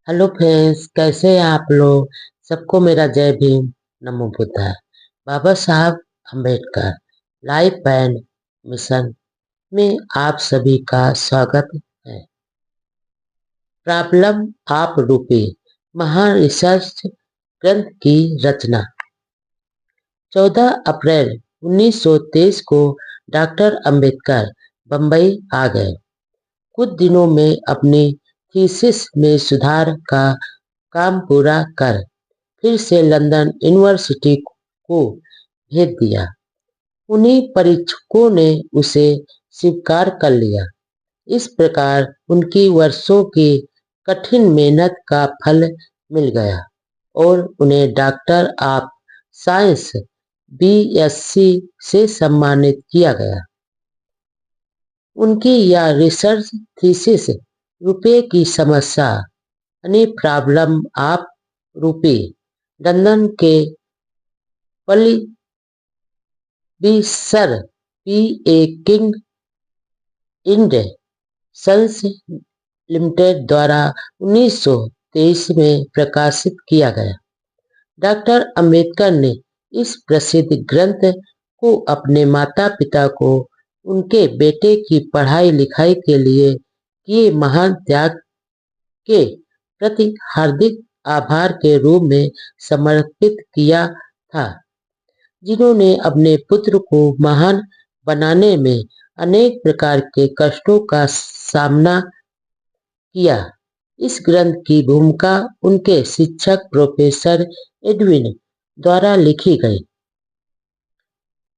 Hello friends, कैसे हैं आप लोग। सबको मेरा जय भीम, नमो बुद्धाय। बाबा Saheb Ambedkar life and mission में आप सभी का स्वागत है। प्रॉब्लम आप रूपी महान रिसर्च ग्रंथ की रचना 14 अप्रैल 1923 को डॉक्टर अम्बेडकर बम्बई आ गए। कुछ दिनों में अपनी थीसिस में सुधार का काम पूरा कर फिर से लंदन यूनिवर्सिटी को भेज दिया। उन्हीं परीक्षकों ने उसे स्वीकार कर लिया। इस प्रकार उनकी वर्षों की कठिन मेहनत का फल मिल गया और उन्हें डॉक्टर ऑफ साइंस बीएससी से सम्मानित किया गया। उनकी यह रिसर्च थीसिस रुपये की समस्या यानी प्रॉब्लम ऑफ रूपी लंदन के publisher P A. King and Sons Limited द्वारा 1923 में प्रकाशित किया गया। डॉक्टर अम्बेडकर ने इस प्रसिद्ध ग्रंथ को अपने माता पिता को उनके बेटे की पढ़ाई लिखाई के लिए किए महान त्याग के प्रति हार्दिक आभार के रूप में समर्पित किया था, जिन्होंने अपने पुत्र को महान बनाने में अनेक प्रकार के कष्टों का सामना किया। इस ग्रंथ की भूमिका उनके शिक्षक प्रोफेसर एडविन द्वारा लिखी गई।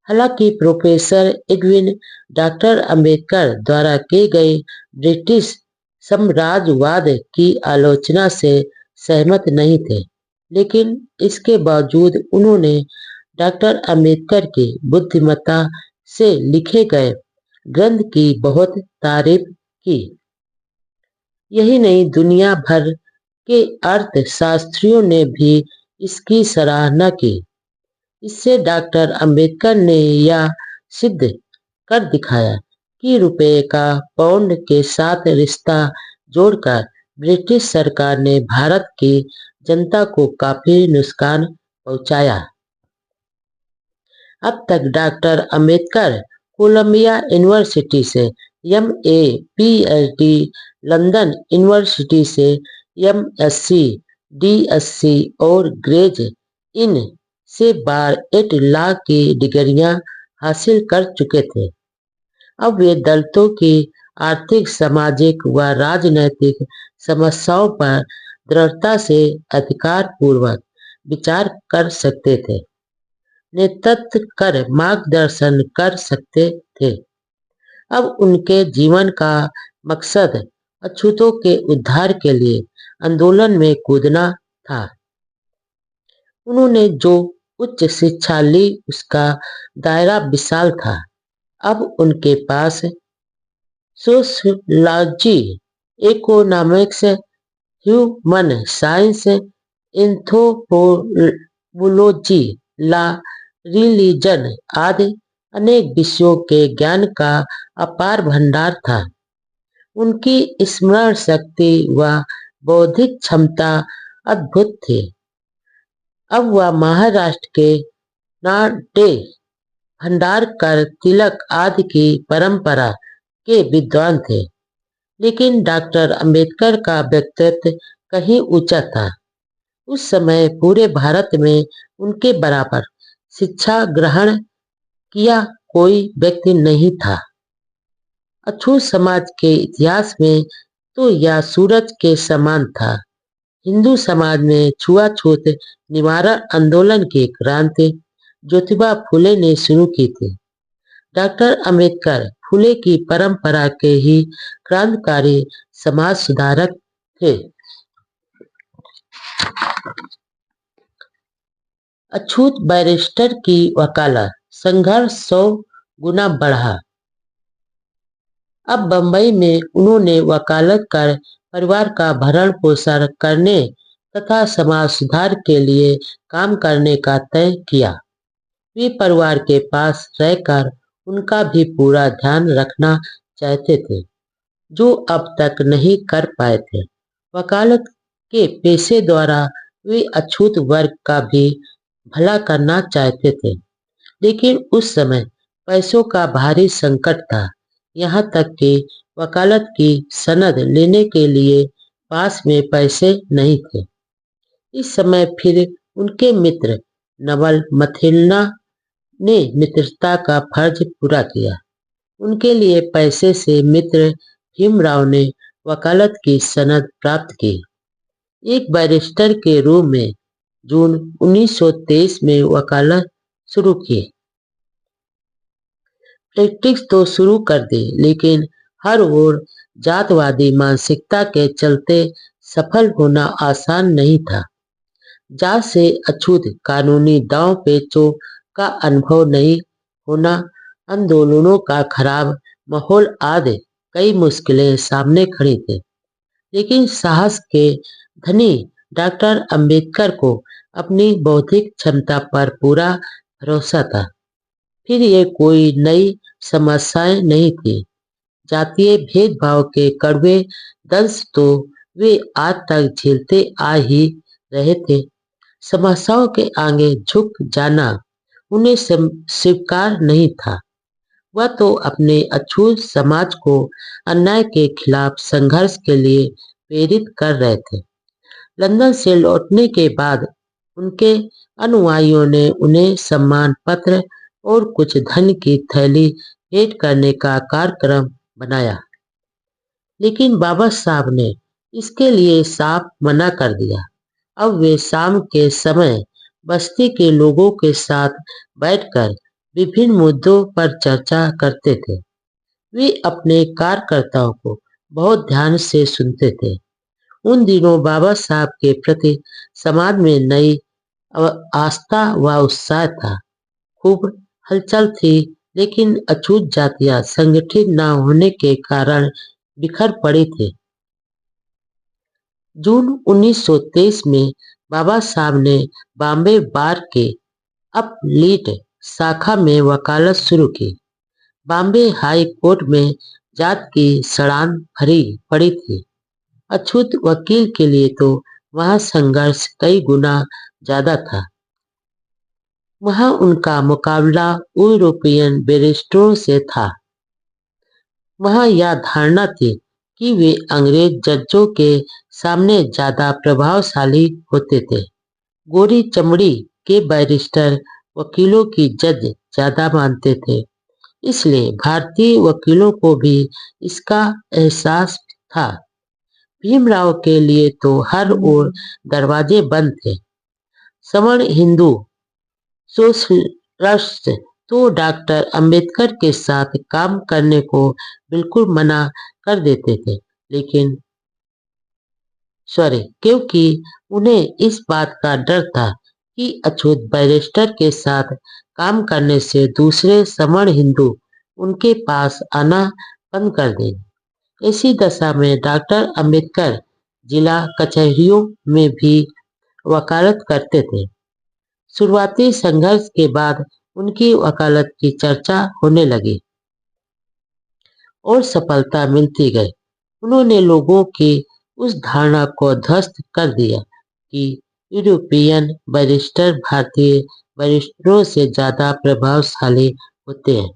हालांकि प्रोफेसर एडविन डॉक्टर अम्बेडकर द्वारा किए गए ब्रिटिश साम्राज्यवाद की आलोचना से सहमत नहीं थे, लेकिन इसके बावजूद उन्होंने डॉक्टर अम्बेडकर की बुद्धिमत्ता से लिखे गए ग्रंथ की बहुत तारीफ की। यही नहीं, दुनिया भर के अर्थशास्त्रियों ने भी इसकी सराहना की। इससे डॉक्टर अम्बेडकर ने यह सिद्ध कर दिखाया कि रुपये का पाउंड के साथ रिश्ता जोड़कर ब्रिटिश सरकार ने भारत की जनता को काफी नुकसान पहुंचाया। अब तक डॉक्टर अम्बेडकर कोलंबिया यूनिवर्सिटी से एमए, पीएचडी, लंदन यूनिवर्सिटी से एमएससी, डीएससी और ग्रेज इन से बार 8 लाख की डिग्रियां हासिल कर चुके थे। अब वे दलितों की आर्थिक, सामाजिक व राजनैतिक समस्याओं पर दृढ़ता से अधिकार पूर्वक विचार कर सकते थे, नेतृत्व कर मार्गदर्शन कर सकते थे। अब उनके जीवन का मकसद अछूतों के उद्धार के लिए आंदोलन में कूदना था। उन्होंने जो उच्च शिक्षा ली उसका दायरा विशाल था। अब उनके पास sociology, economics, human science, anthropology, law, religion आदि अनेक विषयों के ज्ञान का अपार भंडार था। उनकी स्मरण शक्ति व बौद्धिक क्षमता अद्भुत थी। अब वह महाराष्ट्र के नाट्य भंडारकर, तिलक आदि की परंपरा के विद्वान थे, लेकिन डॉक्टर अम्बेडकर का व्यक्तित्व कहीं ऊंचा था। उस समय पूरे भारत में उनके बराबर शिक्षा ग्रहण किया कोई व्यक्ति नहीं था। अछूत समाज के इतिहास में तो यह सूरज के समान था। हिंदू समाज में छुआछूत निवारण आंदोलन की क्रांति ज्योतिबा फुले ने शुरू की थी। डॉक्टर अम्बेडकर फुले की परंपरा के ही क्रांतिकारी समाज सुधारक थे। अछूत बैरिस्टर की वकालत संघर्ष 100 गुना बढ़ा। अब बंबई में उन्होंने वकालत कर परिवार का भरण पोषण करने तथा समाज सुधार के लिए काम करने का तय किया। वे परिवार के पास रहकर उनका भी पूरा ध्यान रखना चाहते थे, जो अब तक नहीं कर पाए थे। वकालत के पेशे द्वारा वे अछूत वर्ग का भी भला करना चाहते थे, लेकिन उस समय पैसों का भारी संकट था। यहाँ तक कि वकालत की सनद लेने के लिए पास में पैसे नहीं थे। इस समय फिर उनके मित्र नवल मथेलना ने मित्रता का फर्ज पूरा किया। उनके लिए पैसे से मित्र भीमराव ने वकालत की सनद प्राप्त की। एक बैरिस्टर के रूप में जून 1923 में वकालत शुरू की। प्रैक्टिस तो शुरू कर दी, लेकिन हर ओर जातवादी मानसिकता के चलते सफल होना आसान नहीं था। जात से अछूत कानूनी दांव पेचों का अनुभव नहीं होना, आंदोलनों का खराब माहौल आदि कई मुश्किलें सामने खड़ी थी। लेकिन साहस के धनी डॉक्टर अंबेडकर को अपनी बौद्धिक क्षमता पर पूरा भरोसा था। फिर ये कोई नई समस्याएं नहीं थी। जातीय भेदभाव के कड़वे दंश तो वे आज तक झेलते आ ही रहे थे। समस्याओं के आगे झुक जाना उन्हें स्वीकार नहीं था। वह तो अपने अछूत समाज को अन्याय के खिलाफ संघर्ष के लिए प्रेरित कर रहे थे। लंदन से लौटने के बाद उनके अनुयायियों ने उन्हें सम्मान पत्र और कुछ धन की थैली भेंट करने का कार्यक्रम बनाया, लेकिन बाबा साहब ने इसके लिए साफ मना कर दिया। अब वे शाम के समय बस्ती के लोगों के साथ बैठकर विभिन्न मुद्दों पर चर्चा करते थे। वे अपने कार्यकर्ताओं को बहुत ध्यान से सुनते थे। उन दिनों बाबा साहब के प्रति समाज में नई आस्था व उत्साह था। खूब हलचल थी, लेकिन अछूत जातियां संगठित न होने के कारण बिखर पड़ी थी। जून 1923 में बाबा साहब ने बॉम्बे बार के अपलीट शाखा में वकालत शुरू की। बॉम्बे हाई कोर्ट में जात की सड़ान भरी पड़ी थी। अछूत वकील के लिए तो वहां संघर्ष कई गुना ज्यादा था। वहां उनका मुकाबला यूरोपियन बैरिस्टरों से था। वहां यह धारणा थी कि वे अंग्रेज जजों के सामने ज्यादा प्रभावशाली होते थे। गोरी चमड़ी के बैरिस्टर वकीलों की जज ज्यादा मानते थे। इसलिए भारतीय वकीलों को भी इसका एहसास था। भीमराव के लिए तो हर ओर दरवाजे बंद थे। सवर्ण हिंदू सोशलिस्ट तो डॉक्टर अंबेडकर के साथ काम करने को बिल्कुल मना कर देते थे, लेकिन क्योंकि उन्हें इस बात का डर था कि अछूत बैरिस्टर के साथ काम करने से दूसरे सवर्ण हिंदू उनके पास आना बंद कर देंगे। ऐसी दशा में डॉक्टर अंबेडकर जिला कचहरियों में भी वकालत करते थे। शुरुआती संघर्ष के बाद उनकी वकालत की चर्चा होने लगी और सफलता मिलती गई। उन्होंने लोगों की उस धारणा को ध्वस्त कर दिया कि यूरोपियन बैरिस्टर भारतीय बैरिस्टरों से ज्यादा प्रभावशाली होते हैं।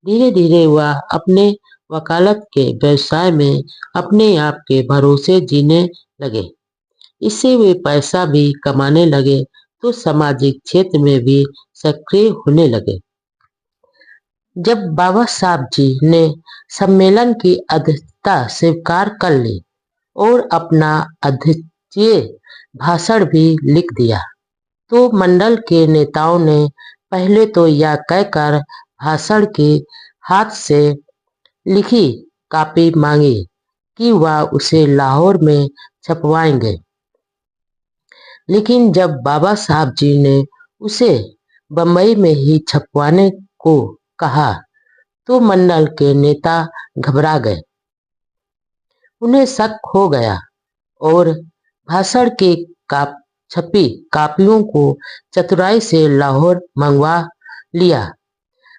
धीरे धीरे वह अपने वकालत के व्यवसाय में अपने आप के भरोसे जीने लगे। इससे वे पैसा भी कमाने लगे तो सामाजिक क्षेत्र में भी सक्रिय होने लगे। जब बाबा साहब जी ने सम्मेलन की अध्यक्षता स्वीकार कर ली और अपना अध्यक्षीय भाषण भी लिख दिया, तो मंडल के नेताओं ने पहले तो यह कहकर भाषण की हाथ से लिखी कॉपी मांगी कि वह उसे लाहौर में छपवाएंगे। लेकिन जब बाबा साहब जी ने उसे बंबई में ही छपवाने को कहा, तो मंडल के नेता घबरा गए। उन्हें शक हो गया और भाषण की छपी कापियों को चतुराई से लाहौर मंगवा लिया।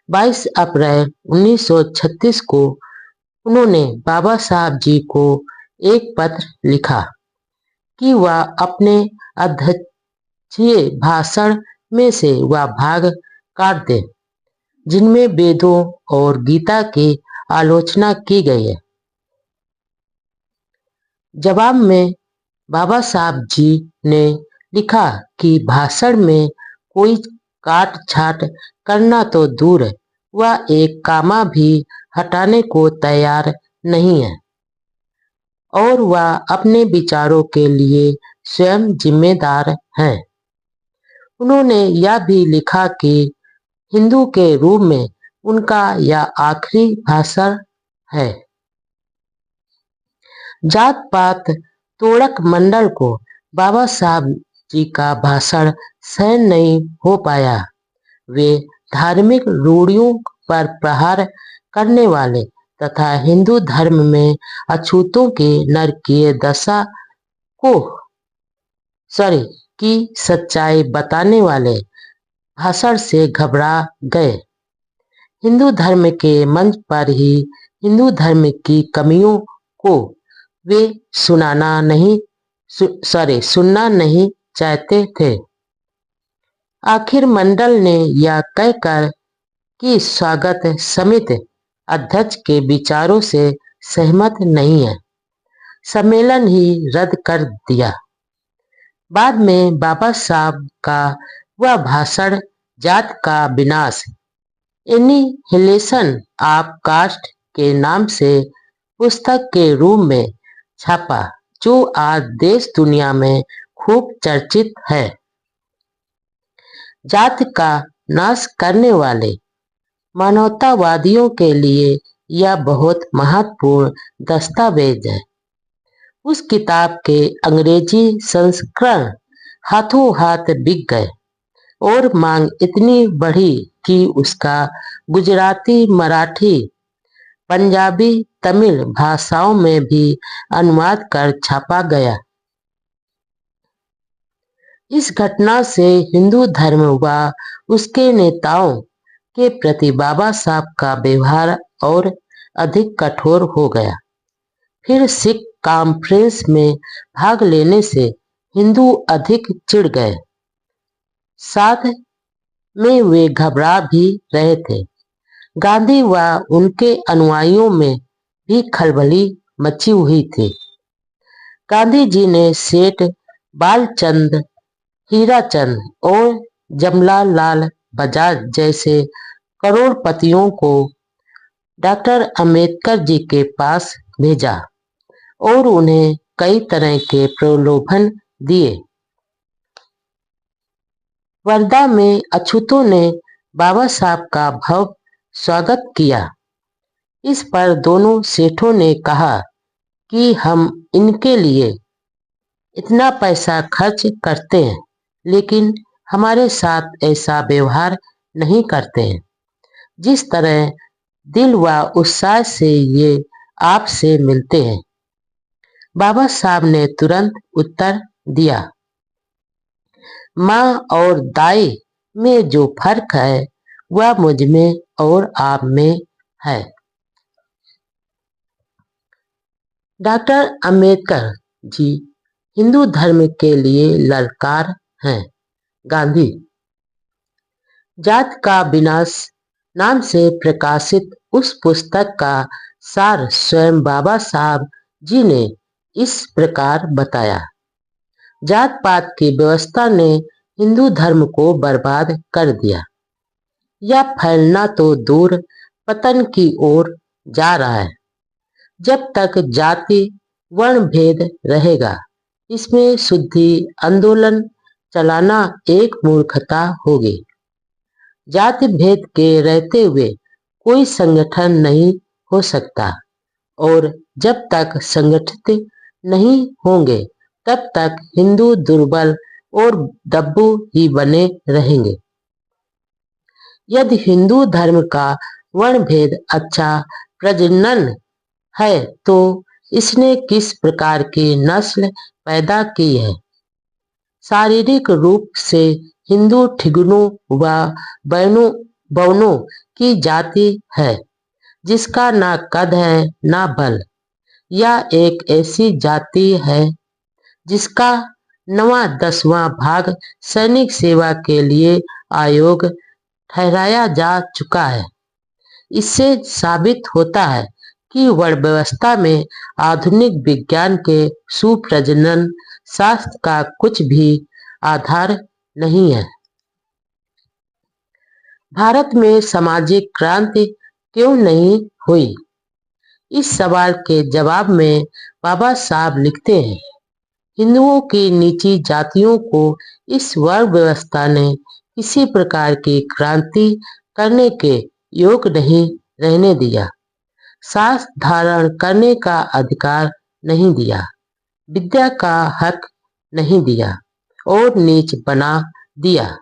22 अप्रैल 1936 को उन्होंने बाबा साहब जी को एक पत्र लिखा। कि वह अपने अध्यक्षीय भाषण में से वह भाग काट दे जिनमें वेदों और गीता की आलोचना की गई है। जवाब में बाबा साहब जी ने लिखा कि भाषण में कोई काट छाट करना तो दूर है, वह एक कामा भी हटाने को तैयार नहीं है और वह अपने विचारों के लिए स्वयं जिम्मेदार हैं। उन्होंने यह भी लिखा कि हिंदू के रूप में उनका यह आखिरी भाषण है। जात पात तोड़क मंडल को बाबा साहब जी का भाषण सहन नहीं हो पाया। वे धार्मिक रूढ़ियों पर प्रहार करने वाले तथा हिंदू धर्म में अछूतों की नरकीय दशा को की सच्चाई बताने वाले भाषण से घबरा गए। हिंदू धर्म के मंच पर ही हिंदू धर्म की कमियों को वे सुनना नहीं चाहते थे। आखिर मंडल ने यह कहकर कि स्वागत समिति अध्यक्ष के विचारों से सहमत नहीं है, सम्मेलन ही रद्द कर दिया। बाद में बाबा साहब का वह भाषण जात का विनाश एनिहिलेशन ऑफ कास्ट के नाम से पुस्तक के रूप में छपा, जो आज देश दुनिया में खूब चर्चित है। जात का नाश करने वाले मानवतावादियों के लिए यह बहुत महत्वपूर्ण दस्तावेज है। उस किताब के अंग्रेजी संस्करण हाथों हाथ बिक गए और मांग इतनी बढ़ी कि उसका गुजराती, मराठी, पंजाबी, तमिल भाषाओं में भी अनुवाद कर छापा गया। इस घटना से हिंदू धर्म व उसके नेताओं के प्रति बाबा साहब का व्यवहार और अधिक कठोर हो गया। फिर सिख कॉन्फ्रेंस में भाग लेने से हिंदू अधिक चिढ़ गए। साथ में वे घबरा भी रहे थे। गांधी व उनके अनुयायियों में भी खलबली मची हुई थी। गांधी जी ने सेठ बालचंद, हीराचंद और जमनालाल बजाज जैसे करोड़पतियों को डॉक्टर अंबेडकर जी के पास भेजा और उन्हें कई तरह के प्रलोभन दिए। वर्धा में अछूतों ने बाबा साहब का भव्य स्वागत किया। इस पर दोनों सेठों ने कहा कि हम इनके लिए इतना पैसा खर्च करते हैं, लेकिन हमारे साथ ऐसा व्यवहार नहीं करते हैं जिस तरह दिल व उत्साह से ये आपसे मिलते हैं। बाबा साहब ने तुरंत उत्तर दिया, माँ और दाई में जो फर्क है वह मुझ में और आप में है। डॉक्टर अंबेडकर जी हिंदू धर्म के लिए ललकार हैं। गांधी जात का विनाश नाम से प्रकाशित उस पुस्तक का सार स्वयं बाबा साहब जी ने इस प्रकार बताया, जात पात की व्यवस्था ने हिंदू धर्म को बर्बाद कर दिया। यह फैलना तो दूर पतन की ओर जा रहा है। जब तक जाति वर्ण भेद रहेगा, इसमें शुद्धि आंदोलन चलाना एक मूर्खता होगी। जाति भेद के रहते हुए कोई संगठन नहीं हो सकता और जब तक संगठित नहीं होंगे तब तक हिंदू दुर्बल और दब्बू ही बने रहेंगे। यदि हिंदू धर्म का वर्ण भेद अच्छा प्रजनन है तो इसने किस प्रकार की नस्ल पैदा की है। शारीरिक रूप से हिंदू ठिगुनों व बौनों की जाति है जिसका ना कद है ना बल। यह एक ऐसी जाति है जिसका 9वां-10वां भाग सैनिक सेवा के लिए आयोग ठहराया जा चुका है। इससे साबित होता है कि वर्ण व्यवस्था में आधुनिक विज्ञान के सुप्रजनन शास्त्र का कुछ भी आधार नहीं है। भारत में सामाजिक क्रांति क्यों नहीं हुई? इस सवाल के जवाब में बाबा साहब लिखते हैं, हिंदुओं की नीची जातियों को इस वर्ण व्यवस्था ने किसी प्रकार की क्रांति करने के योग नहीं रहने दिया। शास्त्र धारण करने का अधिकार नहीं दिया, विद्या का हक नहीं दिया और नीच बना दिया।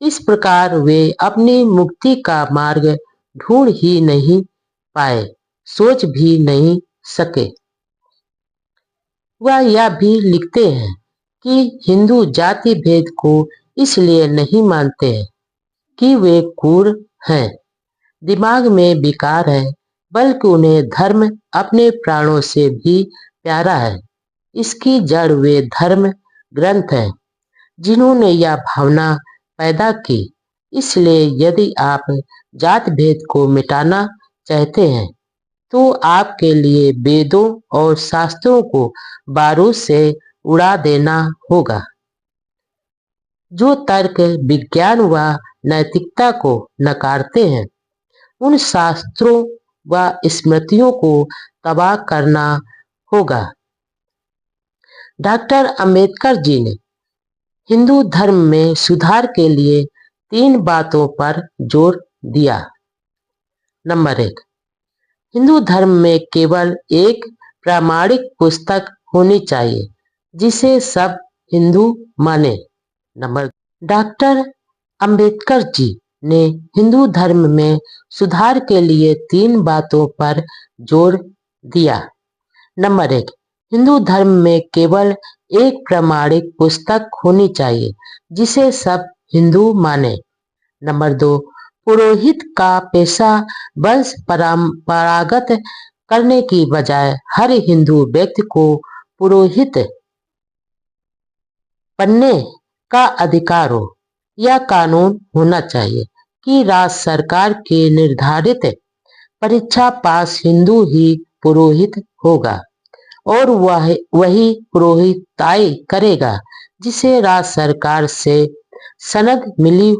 इस प्रकार वे अपनी मुक्ति का मार्ग ढूंढ ही नहीं पाए, सोच भी नहीं सके। वह यह भी लिखते हैं कि हिंदू जाति भेद को इसलिए नहीं मानते हैं कि वे क्रूर हैं, दिमाग में विकार है, बल्कि उन्हें धर्म अपने प्राणों से भी प्यारा है। इसकी जड़ वे धर्म ग्रंथ हैं जिन्होंने यह भावना पैदा की। इसलिए यदि आप जात भेद को मिटाना चाहते हैं तो आपके लिए वेदों और शास्त्रों को बारूद से उड़ा देना होगा। जो तर्क विज्ञान व नैतिकता को नकारते हैं, उन शास्त्रों व स्मृतियों को तबाह करना होगा। डॉक्टर अंबेडकर जी ने हिंदू धर्म में सुधार के लिए 3 बातों पर जोर दिया। नंबर 1, हिंदू धर्म में केवल एक प्रामाणिक पुस्तक होनी चाहिए जिसे सब हिंदू माने। नंबर 2, डॉक्टर अंबेडकर जी ने हिंदू धर्म में सुधार के लिए 3 बातों पर जोर दिया। नंबर 1, हिंदू धर्म में केवल एक प्रामाणिक पुस्तक होनी चाहिए जिसे सब हिंदू माने। नंबर 2, पुरोहित का पेशा वंश परंपरागत करने की बजाय हर हिंदू व्यक्ति को पुरोहित बनने का अधिकार हो। यह कानून होना चाहिए कि राज्य सरकार के निर्धारित परीक्षा पास हिंदू ही पुरोहित होगा और वही पुरोहिताई करेगा जिसे राज्य सरकार से सनद मिली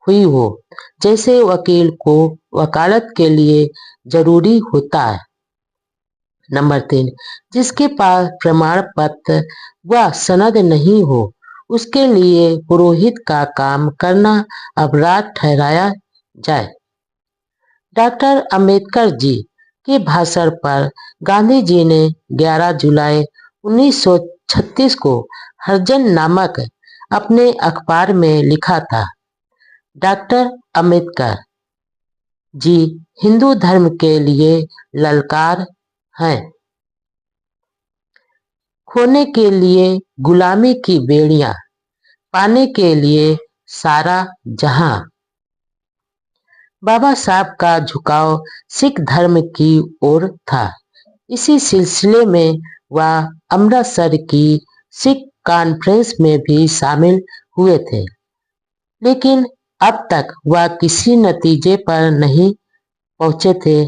हुई हो, जैसे वकील को वकालत के लिए जरूरी होता है। नंबर 3, जिसके पास प्रमाण पत्र व सनद नहीं हो उसके लिए पुरोहित का काम करना अपराध ठहराया जाए। डॉक्टर अंबेडकर जी के भाषण पर गांधी जी ने 11 जुलाई 1936 को हरिजन नामक अपने अखबार में लिखा था, डॉक्टर अंबेडकर जी हिंदू धर्म के लिए ललकार हैं। खोने के लिए गुलामी की बेड़ियां, पाने के लिए सारा जहां। बाबा साहब का झुकाव सिख धर्म की ओर था। इसी सिलसिले में वह अमृतसर की सिख कॉन्फ्रेंस में भी शामिल हुए थे, लेकिन अब तक वह किसी नतीजे पर नहीं पहुंचे थे।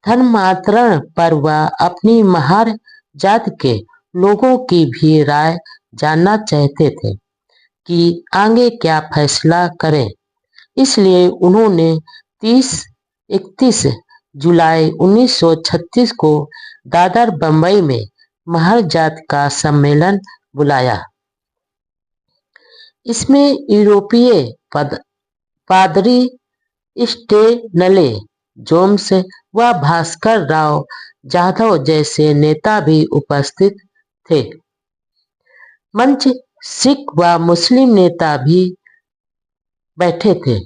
धर्मांतरण पर वह अपनी महार जाति के लोगों की भी राय जानना चाहते थे कि आगे क्या फैसला करें। इसलिए उन्होंने 31 जुलाई 1936 को दादर बंबई में महार जाति का सम्मेलन बुलाया। इसमें यूरोपीय पादरी स्टेनले जोम्स व भास्कर राव जाधव जैसे नेता भी उपस्थित थे। मंच सिख व मुस्लिम नेता भी बैठे थे।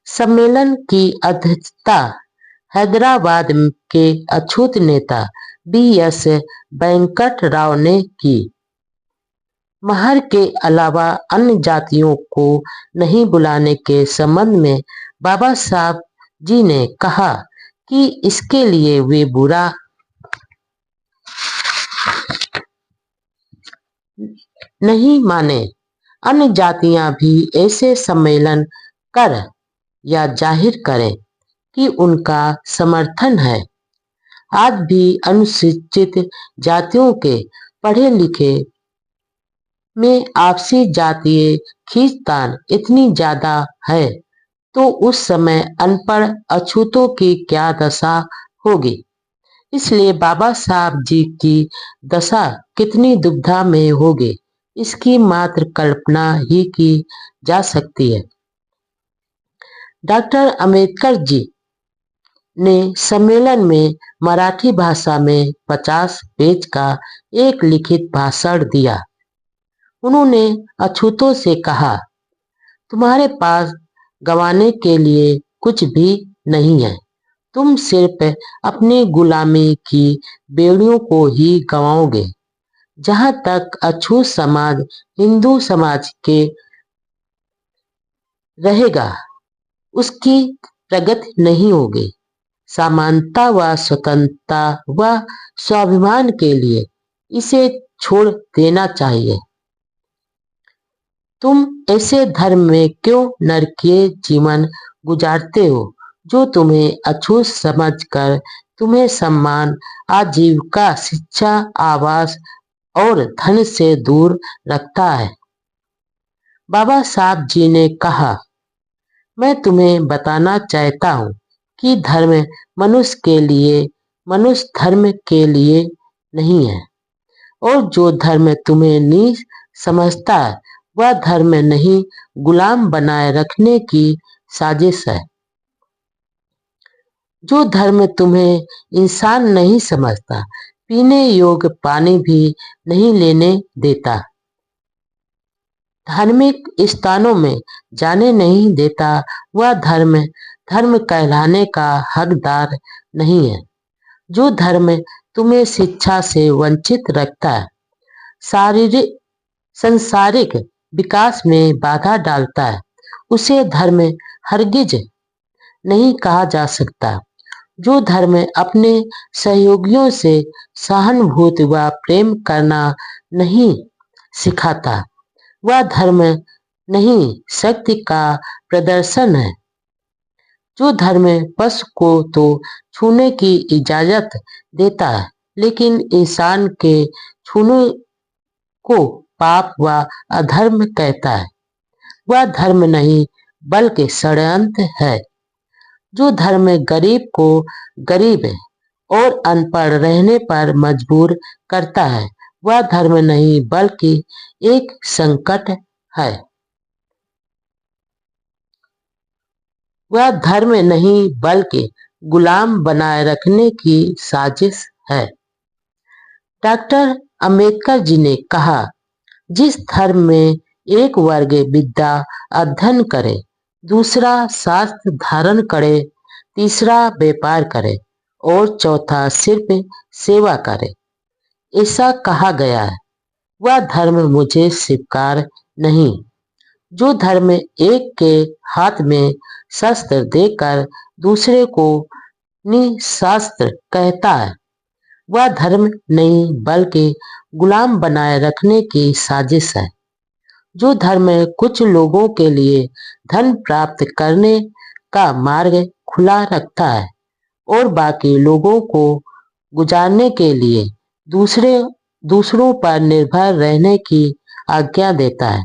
सम्मेलन की अध्यक्षता हैदराबाद के अछूत नेता BS वेंकट राव ने की। महार के अलावा अन्य जातियों को नहीं बुलाने के संबंध में बाबा साहब जी ने कहा कि इसके लिए वे बुरा नहीं माने। अन्य जातियां भी ऐसे सम्मेलन कर या जाहिर करें कि उनका समर्थन है। आज भी अनुसूचित जातियों के पढ़े लिखे में आपसी जातीय खींचतान इतनी ज्यादा है, तो उस समय अनपढ़ अछूतों की क्या दशा होगी। इसलिए बाबा साहब जी की दशा कितनी दुविधा में होगी, इसकी मात्र कल्पना ही की जा सकती है। डॉक्टर अम्बेडकर जी ने सम्मेलन में मराठी भाषा में 50 पेज का एक लिखित भाषण दिया। उन्होंने अछूतों से कहा, तुम्हारे पास गंवाने के लिए कुछ भी नहीं है। तुम सिर्फ अपनी गुलामी की बेड़ियों को ही गंवाओगे। जहां तक अछूत समाज हिंदू समाज के रहेगा, उसकी प्रगति नहीं होगी। समानता व स्वतंत्रता व स्वाभिमान के लिए इसे छोड़ देना चाहिए। तुम ऐसे धर्म में क्यों नरकीय जीवन गुजारते हो, जो तुम्हें अछूत समझकर तुम्हें सम्मान, आजीविका, शिक्षा, आवास और धन से दूर रखता है। बाबा साहब जी ने कहा, मैं तुम्हें बताना चाहता हूँ कि धर्म मनुष्य के लिए, मनुष्य धर्म के लिए नहीं है। और जो धर्म तुम्हें नीच समझता है, वह धर्म नहीं, गुलाम बनाए रखने की साजिश है। जो धर्म तुम्हें इंसान नहीं समझता, पीने योग्य पानी भी नहीं लेने देता, धार्मिक स्थानों में जाने नहीं देता, वह धर्म धर्म कहलाने का हकदार नहीं है। जो धर्म तुम्हें शिक्षा से वंचित रखता है, शारीरिक संसारिक विकास में बाधा डालता है, उसे धर्म हरगिज नहीं कहा जा सकता। जो धर्म अपने सहयोगियों से सहानुभूति व प्रेम करना नहीं सिखाता, वह धर्म नहीं, शक्ति का प्रदर्शन है। जो धर्म पशु को तो छूने की इजाजत देता है, लेकिन इंसान के छूने को पाप व अधर्म कहता है, वह धर्म नहीं बल्कि षड्यंत्र है। जो धर्म गरीब को गरीब और अनपढ़ रहने पर मजबूर करता है, वह धर्म नहीं बल्कि एक संकट है। वह धर्म नहीं बल्कि गुलाम बनाए रखने की साजिश है। डॉक्टर अम्बेडकर जी ने कहा, जिस धर्म में एक वर्ग विद्या अध्ययन करे, दूसरा शास्त्र धारण करे, तीसरा व्यापार करे और चौथा सिर्फ सेवा करे, ऐसा कहा गया है, वह धर्म मुझे स्वीकार नहीं। जो धर्म एक के हाथ में शस्त्र देकर दूसरे को निशस्त्र कहता है, वह धर्म नहीं बल्कि गुलाम बनाए रखने की साजिश है। जो धर्म कुछ लोगों के लिए धन प्राप्त करने का मार्ग खुला रखता है और बाकी लोगों को गुजारने के लिए दूसरों पर निर्भर रहने की आज्ञा देता है,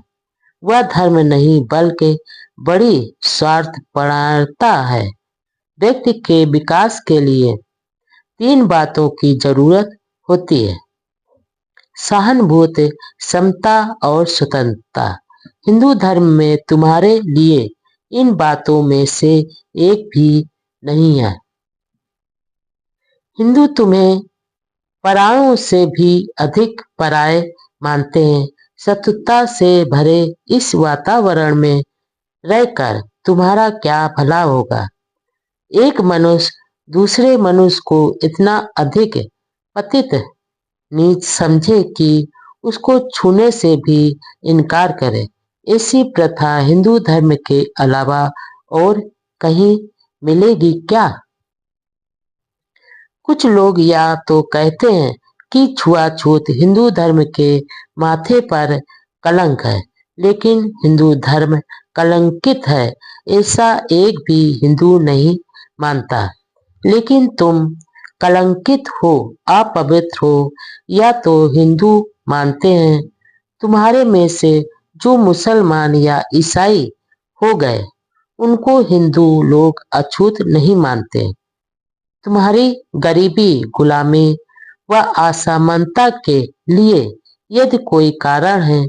वह धर्म नहीं बल्कि बड़ी स्वार्थपरता है। व्यक्ति के विकास के लिए 3 बातों की जरूरत होती है: सहानुभूति, समता और स्वतंत्रता। हिंदू धर्म में तुम्हारे लिए इन बातों में से एक भी नहीं है। हिंदू तुम्हें परायों से भी अधिक पराये मानते हैं। शत्रुता से भरे इस वातावरण में रहकर तुम्हारा क्या भला होगा। एक मनुष्य दूसरे मनुष्य को इतना अधिक पतित नीच समझे कि उसको छूने से भी इनकार करे, ऐसी प्रथा हिंदू धर्म के अलावा और कहीं मिलेगी क्या? कुछ लोग या तो कहते हैं कि छुआछूत हिंदू धर्म के माथे पर कलंक है, लेकिन हिंदू धर्म कलंकित है ऐसा एक भी हिंदू नहीं मानता। लेकिन तुम कलंकित हो, अपवित्र हो, या तो हिंदू मानते हैं। तुम्हारे में से जो मुसलमान या ईसाई हो गए, उनको हिंदू लोग अछूत नहीं मानते। तुम्हारी गरीबी, गुलामी व असमानता के लिए यदि कोई कारण है,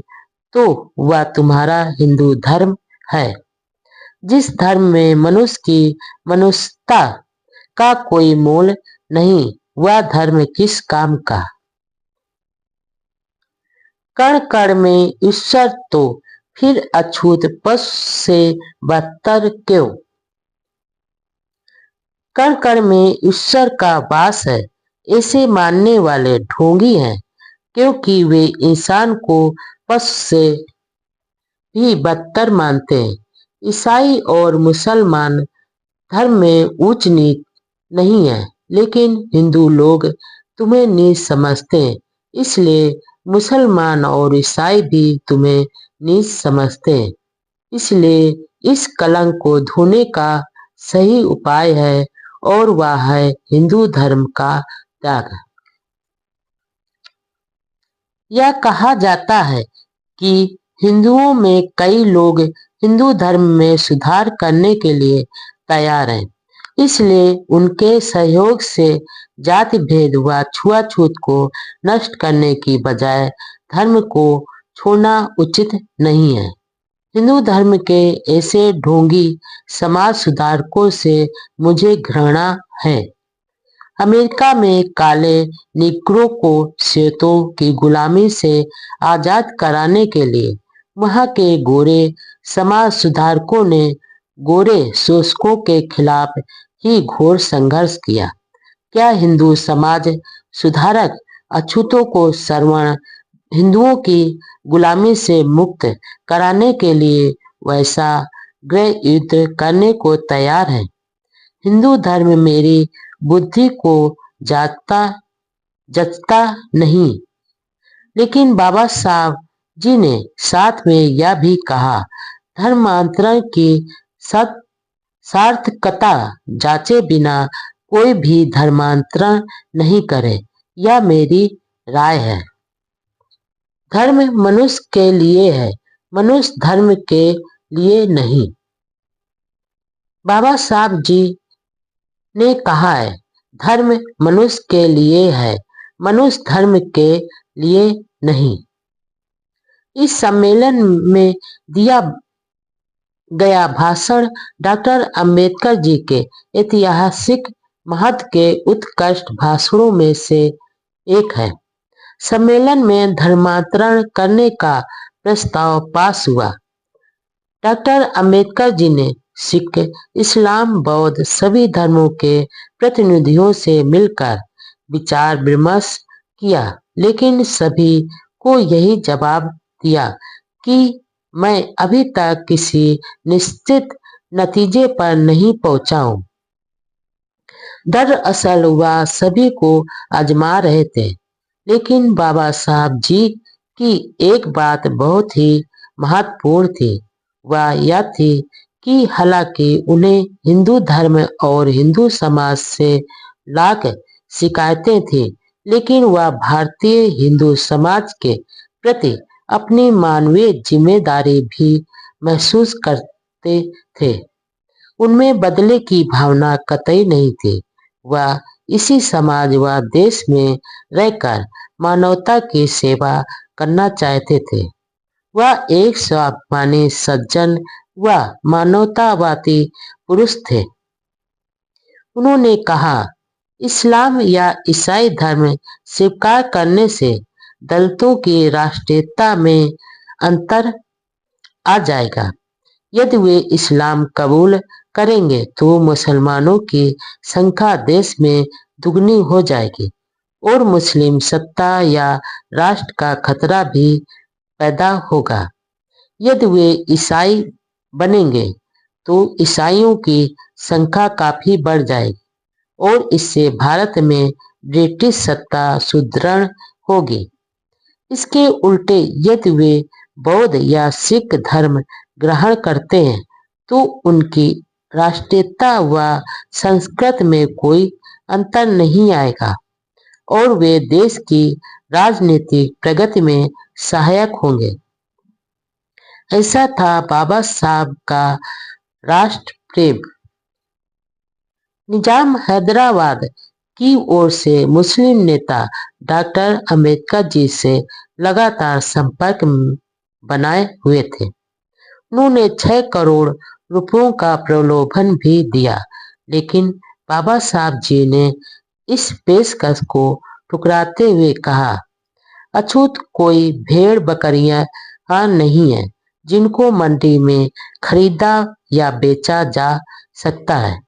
तो वह तुम्हारा हिंदू धर्म है। जिस धर्म में मनुष्य की मनुष्यता का कोई मोल नहीं, वह धर्म किस काम का। कण कण में ईश्वर, तो फिर अछूत पशु से बदतर क्यों। कण कण में ईश्वर का वास है, ऐसे मानने वाले ढोंगी हैं, क्योंकि वे इंसान को पशु से भी बदतर मानते हैं। ईसाई और मुसलमान धर्म में ऊंच नीच नहीं है, लेकिन हिंदू लोग तुम्हें नीच समझते हैं, इसलिए मुसलमान और ईसाई भी तुम्हें नीच समझते हैं। इसलिए इस कलंक को धोने का सही उपाय है, और वह है हिंदू धर्म का त्याग। यह कहा जाता है कि हिंदुओं में कई लोग हिंदू धर्म में सुधार करने के लिए तैयार हैं, इसलिए उनके सहयोग से जाति भेद व छुआछूत को नष्ट करने की बजाय धर्म को छोड़ना उचित नहीं है। हिंदू धर्म के ऐसे ढोंगी समाज सुधारकों से मुझे घृणा है। अमेरिका में काले निग्रो को श्वेतों की गुलामी से आजाद कराने के लिए वहां के गोरे समाज सुधारकों ने गोरे शोषकों के खिलाफ ही घोर संघर्ष किया। क्या हिंदू समाज सुधारक अछूतों को सवर्ण हिंदुओं की गुलामी से मुक्त कराने के लिए वैसा गृह युद्ध करने को तैयार है? हिंदू धर्म मेरी बुद्धि को जचता नहीं। लेकिन बाबा साहब जी ने साथ में यह भी कहा, धर्मांतरण की सार्थकता जांचे बिना कोई भी धर्मांतरण नहीं करे। यह मेरी राय है। धर्म मनुष्य के लिए है, मनुष्य धर्म के लिए नहीं। बाबा साहब जी ने कहा है, धर्म मनुष्य के लिए है, मनुष्य धर्म के लिए नहीं। इस सम्मेलन में दिया गया भाषण डॉक्टर अंबेडकर जी के ऐतिहासिक महत्व के उत्कृष्ट भाषणों में से एक है। सम्मेलन में धर्मांतरण करने का प्रस्ताव पास हुआ। डॉक्टर अंबेडकर जी ने सिख, इस्लाम, बौद्ध सभी धर्मों के प्रतिनिधियों से मिलकर विचार विमर्श किया, लेकिन सभी को यही जवाब दिया कि मैं अभी तक किसी निश्चित नतीजे पर नहीं पहुंचा हूं। दरअसल वह सभी को आजमा रहे थे, लेकिन बाबा साहब जी की एक बात बहुत ही महत्वपूर्ण थी। वह यह थी कि हालांकि उन्हें हिंदू धर्म और हिंदू समाज से लाख शिकायतें थी, लेकिन वह भारतीय हिंदू समाज के प्रति अपनी मानवीय जिम्मेदारी भी महसूस करते थे। उनमें बदले की भावना कतई नहीं थी। वह इसी समाज व देश में रहकर मानवता की सेवा करना चाहते थे। वह एक स्वाभिमानी, सज्जन व मानवतावादी पुरुष थे। उन्होंने कहा, इस्लाम या ईसाई धर्म स्वीकार करने से दलितों की राष्ट्रीयता में अंतर आ जाएगा। यदि वे इस्लाम कबूल करेंगे तो मुसलमानों की संख्या देश में दुगनी हो जाएगी और मुस्लिम सत्ता या राष्ट्र का खतरा भी पैदा होगा। यदि वे ईसाई बनेंगे तो ईसाइयों की संख्या काफी बढ़ जाएगी और इससे भारत में ब्रिटिश सत्ता सुदृढ़ होगी। इसके उल्टे यदि वे बौद्ध या सिख धर्म ग्रहण करते हैं तो उनकी राष्ट्रीयता व संस्कृति में कोई अंतर नहीं आएगा और वे देश की राजनीतिक प्रगति में सहायक होंगे। ऐसा था बाबा साहब का राष्ट्र प्रेम। निजाम हैदराबाद की ओर से मुस्लिम नेता डॉक्टर अंबेडकर जी से लगातार संपर्क बनाए हुए थे। उन्होंने 6 करोड़ रुपयों का प्रलोभन भी दिया, लेकिन बाबा साहब जी ने इस पेशकश को ठुकराते हुए कहा, अछूत कोई भेड़ बकरियां नहीं है जिनको मंडी में खरीदा या बेचा जा सकता है।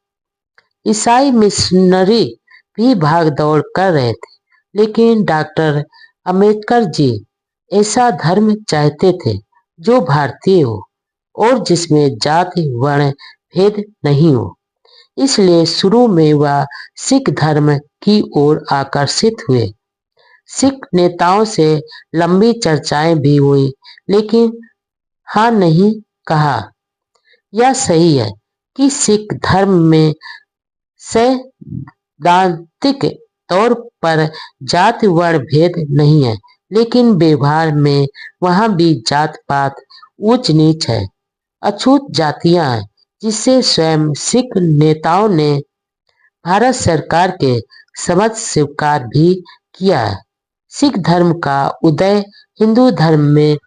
ईसाई मिशनरी भी भाग दौड़ कर रहे थे, लेकिन डॉक्टर अंबेडकर जी ऐसा धर्म चाहते थे जो भारतीय हो और जिसमें जाति वर्ण भेद नहीं हो। इसलिए शुरू में वह सिख धर्म की ओर आकर्षित हुए। सिख नेताओं से लंबी चर्चाएं भी हुई, लेकिन हाँ नहीं कहा। यह सही है कि सिख धर्म में सैद्धांतिक तौर पर जाति वर्ण भेद नहीं है, लेकिन व्यवहार में वहां भी जात पात ऊंच नीच है, अछूत जातियां हैं, जिससे स्वयं सिख नेताओं ने भारत सरकार के समक्ष स्वीकार भी किया है। सिख धर्म का उदय हिंदू धर्म में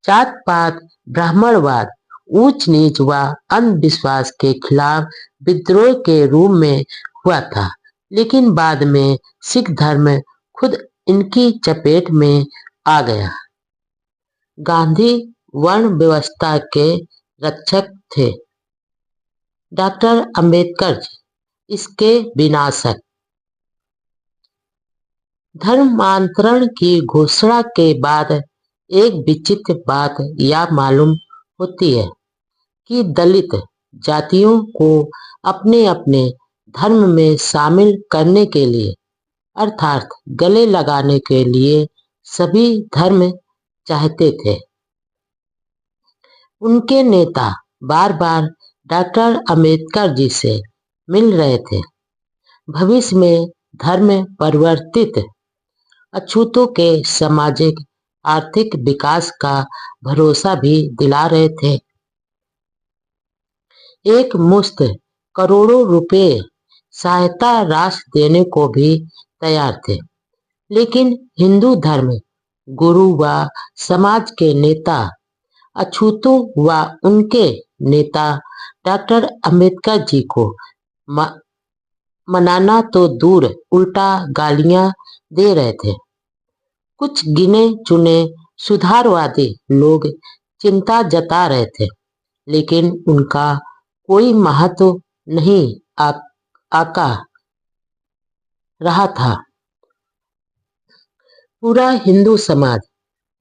जात पात, ब्राह्मणवाद, ऊंच नीच व अंधविश्वास के खिलाफ विद्रोह के रूप में हुआ था, लेकिन बाद में सिख धर्म खुद इनकी चपेट में आ गया। गांधी वर्ण व्यवस्था के रक्षक थे, डॉक्टर अंबेडकर इसके विनाशक। धर्मांतरण की घोषणा के बाद एक विचित्र बात यह मालूम होती है कि दलित जातियों को अपने अपने धर्म में शामिल करने के लिए, अर्थात गले लगाने के लिए सभी धर्म चाहते थे। उनके नेता बार बार डॉक्टर अंबेडकर जी से मिल रहे थे, भविष्य में धर्म परिवर्तित अछूतों के सामाजिक आर्थिक विकास का भरोसा भी दिला रहे थे। एक मुश्त करोड़ों रुपए सहायता राशि देने को भी तैयार थे, लेकिन हिंदू धर्म गुरु व समाज के नेता अछूतों व उनके नेता डॉक्टर अंबेडकर जी को मनाना तो दूर, उल्टा गालियां दे रहे थे। कुछ गिने चुने सुधारवादी लोग चिंता जता रहे थे, लेकिन उनका कोई महत्व नहीं आका रहा था। पूरा हिंदू समाज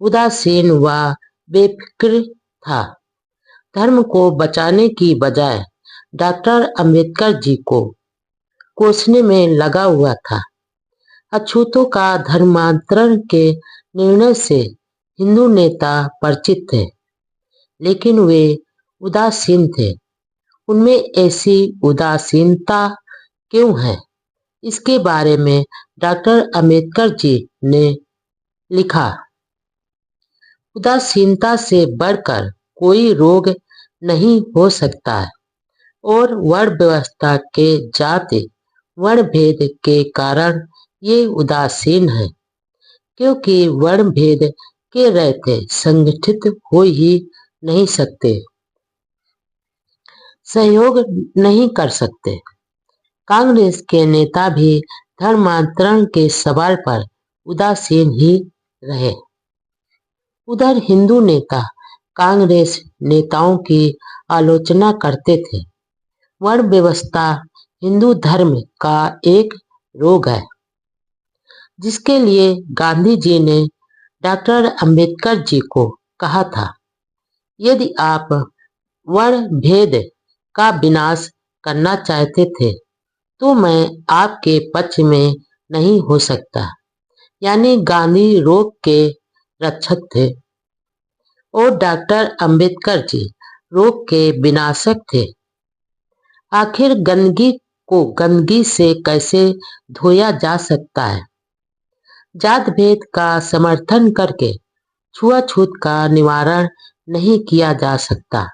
उदासीन व बेफिक्र था। धर्म को बचाने की बजाय डॉक्टर अंबेडकर जी को कोसने में लगा हुआ था। अछूतों का धर्मांतरण के निर्णय से हिंदू नेता परिचित थे, लेकिन वे उदासीन थे। उनमें ऐसी उदासीनता क्यों है, इसके बारे में डॉक्टर अंबेडकर जी ने लिखा, उदासीनता से बढ़कर कोई रोग नहीं हो सकता है और वर्ण व्यवस्था के जाति वर्ण भेद के कारण ये उदासीन है, क्योंकि वर्ण भेद के रहते संगठित हो ही नहीं सकते, सहयोग नहीं कर सकते। कांग्रेस के नेता भी धर्मांतरण के सवाल पर उदासीन ही रहे। उधर हिंदू नेता कांग्रेस नेताओं की आलोचना करते थे। वर्ण व्यवस्था हिंदू धर्म का एक रोग है, जिसके लिए गांधी जी ने डॉक्टर अंबेडकर जी को कहा था, यदि आप वर्ण भेद का विनाश करना चाहते थे तो मैं आपके पक्ष में नहीं हो सकता। यानी गांधी रोग के रक्षक थे और डॉक्टर अंबेडकर जी रोग के विनाशक थे। आखिर गंदगी को गंदगी से कैसे धोया जा सकता है? जात भेद का समर्थन करके छुआछूत का निवारण नहीं किया जा सकता।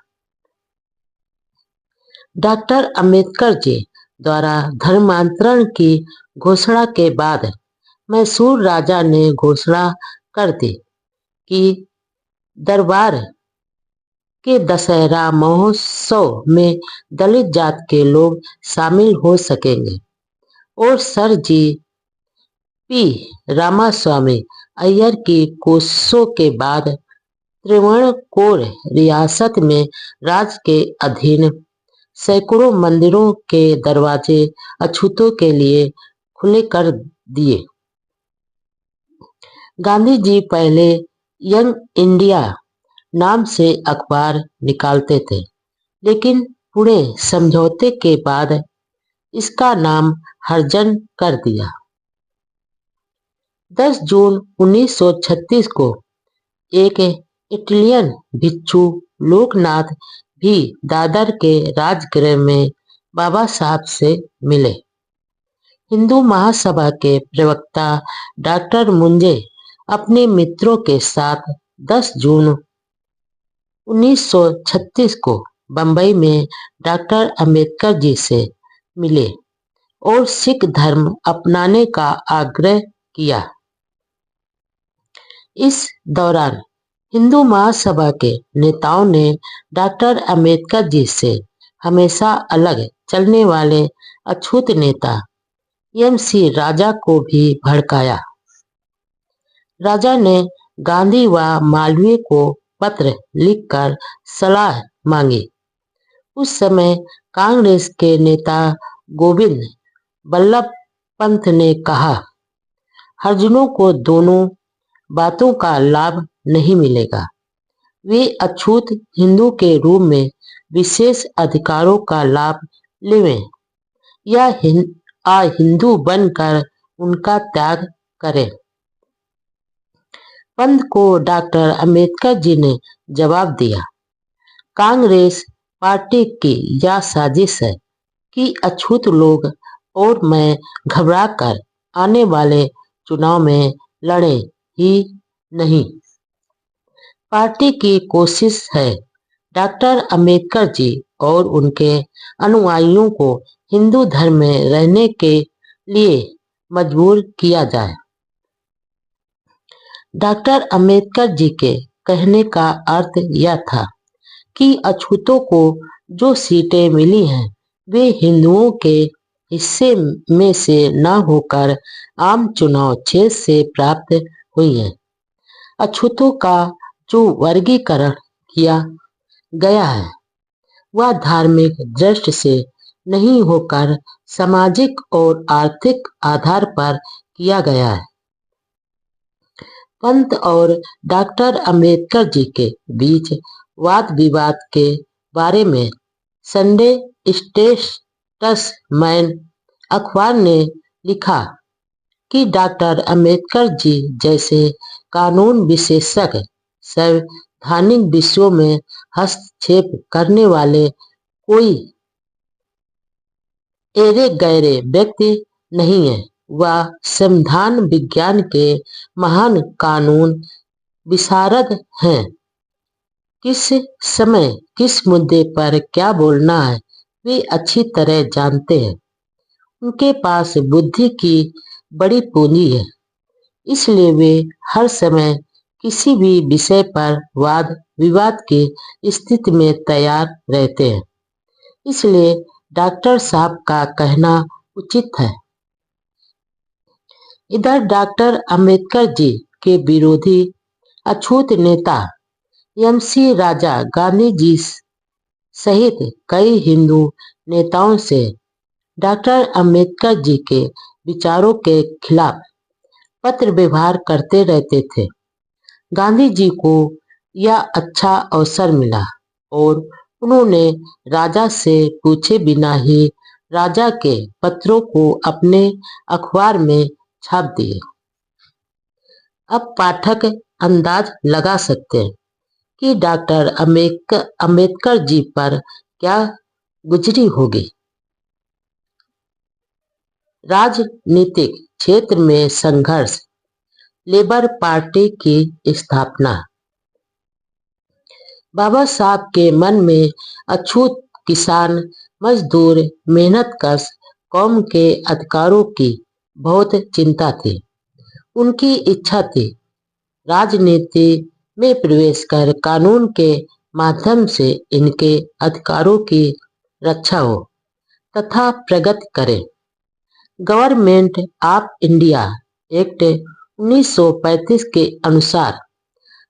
डॉक्टर अंबेडकर जी द्वारा धर्मांतरण की घोषणा के बाद मैसूर राजा ने घोषणा कर दी कि दरबार के दशहरा महोत्सव में दलित जात के लोग शामिल हो सकेंगे और Sir G P Ramaswamy Iyer की कोशिशों के बाद त्रिवणकोर रियासत में राज के अधीन सैकड़ों मंदिरों के दरवाजे अछूतों के लिए खुले कर दिए। गांधी जी पहले यंग इंडिया नाम से अखबार निकालते थे, लेकिन पुणे समझौते के बाद इसका नाम हरिजन कर दिया। 10 जून 1936 को एक इटालियन भिक्षु लोकनाथ भी दादर के राजगृह में बाबा साहब से मिले। हिंदू महासभा के प्रवक्ता डॉक्टर मुंजे अपने मित्रों के साथ 10 जून 1936 को बंबई में डॉक्टर अंबेडकर जी से मिले और सिख धर्म अपनाने का आग्रह किया। इस दौरान हिंदू महासभा के नेताओं ने डॉक्टर अंबेडकर जी से हमेशा अलग चलने वाले अछूत नेता एम.सी. राजा को भी भड़काया। राजा ने गांधी व मालवीय को पत्र लिखकर सलाह मांगी। उस समय कांग्रेस के नेता गोविंद बल्लभ पंत ने कहा, हरिजनों को दोनों बातों का लाभ नहीं मिलेगा। वे अछूत हिंदू के रूप में विशेष अधिकारों का लाभ लेवें या हिंदू बनकर उनका त्याग करें। पंत को डॉक्टर अंबेडकर जी ने जवाब दिया, कांग्रेस पार्टी की यह साजिश है कि अछूत लोग और मैं घबराकर आने वाले चुनाव में लड़े ही नहीं। पार्टी की कोशिश है डॉक्टर अंबेडकर जी और उनके अनुयायियों को हिंदू धर्म में रहने के लिए मजबूर किया जाए। डॉक्टर अंबेडकर जी के कहने का अर्थ यह था कि अछूतों को जो सीटें मिली हैं वे हिंदुओं के हिस्से में से न होकर आम चुनाव क्षेत्र से प्राप्त हुई हैं। अछूतों का जो वर्गीकरण किया गया है वह धार्मिक दृष्टि से नहीं होकर सामाजिक और आर्थिक आधार पर किया गया है। पंत और डॉक्टर अंबेडकर जी के बीच वाद विवाद के बारे में संडे स्टेट्समैन अखबार ने लिखा कि डॉक्टर अंबेडकर जी जैसे कानून विशेषज्ञ संवैधानिक विषयों में हस्तक्षेप करने वाले कोई एरे गैरे व्यक्ति नहीं है। वह संविधान विज्ञान के महान कानून विशारद हैं। किस समय किस मुद्दे पर क्या बोलना है वे अच्छी तरह जानते हैं। उनके पास बुद्धि की बड़ी पूंजी है, इसलिए वे हर समय किसी भी विषय पर वाद विवाद की स्थिति में तैयार रहते हैं। इसलिए डॉक्टर साहब का कहना उचित है। इधर डॉक्टर अंबेडकर जी के विरोधी अछूत नेता एम.सी. राजा गांधी जी सहित कई हिंदू नेताओं से डॉक्टर अंबेडकर जी के विचारों के खिलाफ पत्र व्यवहार करते रहते थे। गांधी जी को यह अच्छा अवसर मिला और उन्होंने राजा से पूछे बिना ही राजा के पत्रों को अपने अखबार में छाप दिए। अब पाठक अंदाज लगा सकते हैं कि डॉक्टर अंबेडकर जी पर क्या गुजरी होगी। राजनीतिक क्षेत्र में संघर्ष, लेबर पार्टी की स्थापना। बाबा साहब के मन में अछूत किसान, मजदूर, मेहनतकश कौम के अधिकारों की बहुत चिंता थी। उनकी इच्छा थी राजनीति में प्रवेश कर कानून के माध्यम से इनके अधिकारों की रक्षा हो तथा प्रगति करे। गवर्नमेंट ऑफ इंडिया एक्ट 1935 के अनुसार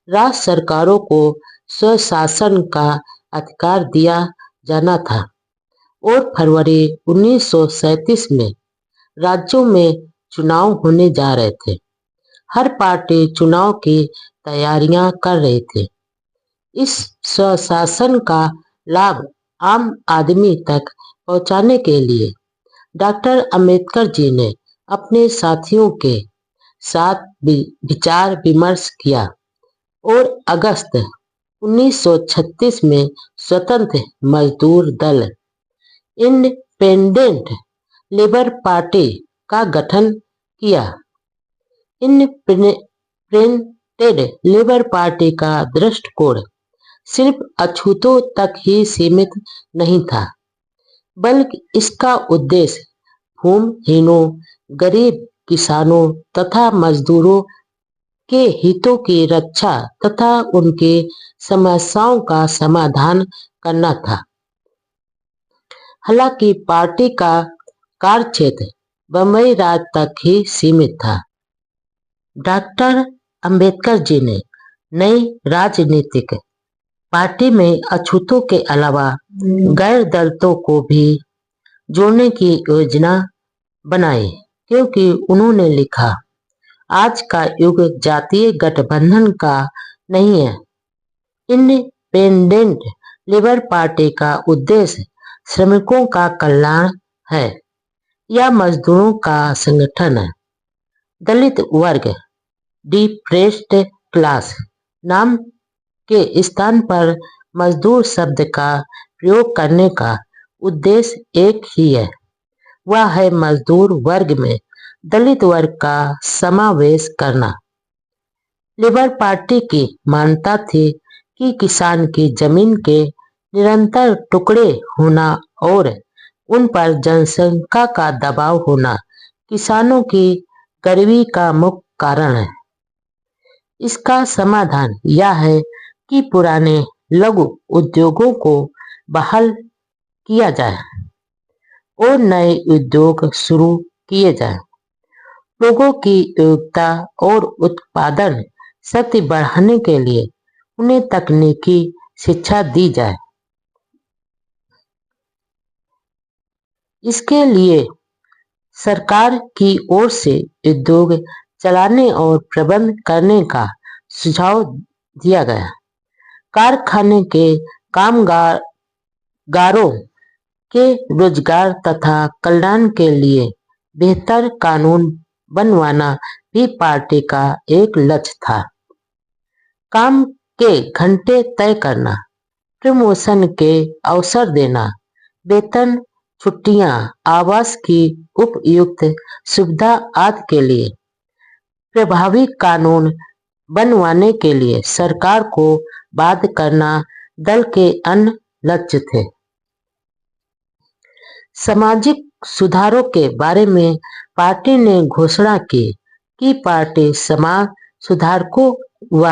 राज्य सरकारों को स्वशासन का अधिकार दिया जाना था और फरवरी 1937 में राज्यों में चुनाव होने जा रहे थे। हर पार्टी चुनाव की तैयारियां कर रही थी। इस स्वशासन का लाभ आम आदमी तक पहुंचाने के लिए डॉक्टर अंबेडकर जी ने अपने साथियों के साथ विचार विमर्श किया और अगस्त 1936 में स्वतंत्र मजदूर दल इंडिपेंडेंट लेबर पार्टी का गठन किया। इंडिपेंडेंट लेबर पार्टी का दृष्टिकोण सिर्फ अछूतों तक ही सीमित नहीं था, बल्कि इसका उद्देश्य भूमिहीनों, गरीब किसानों तथा मजदूरों के हितों की रक्षा तथा उनकी समस्याओं का समाधान करना था। हालांकि पार्टी का कार्यक्षेत्र बंबई राज्य तक ही सीमित था। डॉक्टर अंबेडकर जी ने नई राजनीतिक पार्टी में अछूतों के अलावा गैर दलितों को भी जोड़ने की योजना बनाई, क्योंकि उन्होंने लिखा, आज का युग जातीय गठबंधन का नहीं है। इंडिपेंडेंट लेबर पार्टी का उद्देश्य श्रमिकों का कल्याण है या मजदूरों का संगठन है। दलित वर्ग, डिप्रेस्ड क्लास नाम के स्थान पर मजदूर शब्द का प्रयोग करने का उद्देश्य एक ही है, वह है मजदूर वर्ग में दलित वर्ग का समावेश करना। लेबर पार्टी की मान्यता थी कि किसान की जमीन के निरंतर टुकड़े होना और उन पर जनसंख्या का दबाव होना किसानों की गरीबी का मुख्य कारण है। इसका समाधान यह है कि पुराने लघु उद्योगों को बहाल किया जाए और नए उद्योग शुरू किए जाएं। लोगों की योग्यता और उत्पादन शक्ति बढ़ाने के लिए उन्हें तकनीकी शिक्षा दी जाए। इसके लिए सरकार की ओर से उद्योग चलाने और प्रबंध करने का सुझाव दिया गया। कारखाने के कामगारों के रोजगार तथा कल्याण के लिए बेहतर कानून बनवाना भी पार्टी का एक लक्ष्य था। काम के घंटे तय करना, प्रमोशन के अवसर देना, वेतन, छुट्टियां, आवास की उपयुक्त सुविधा आदि के लिए प्रभावी कानून बनवाने के लिए सरकार को बाध्य करना दल के अन्य लक्ष्य थे। सामाजिक सुधारों के बारे में पार्टी ने घोषणा की कि पार्टी समाज सुधारकों व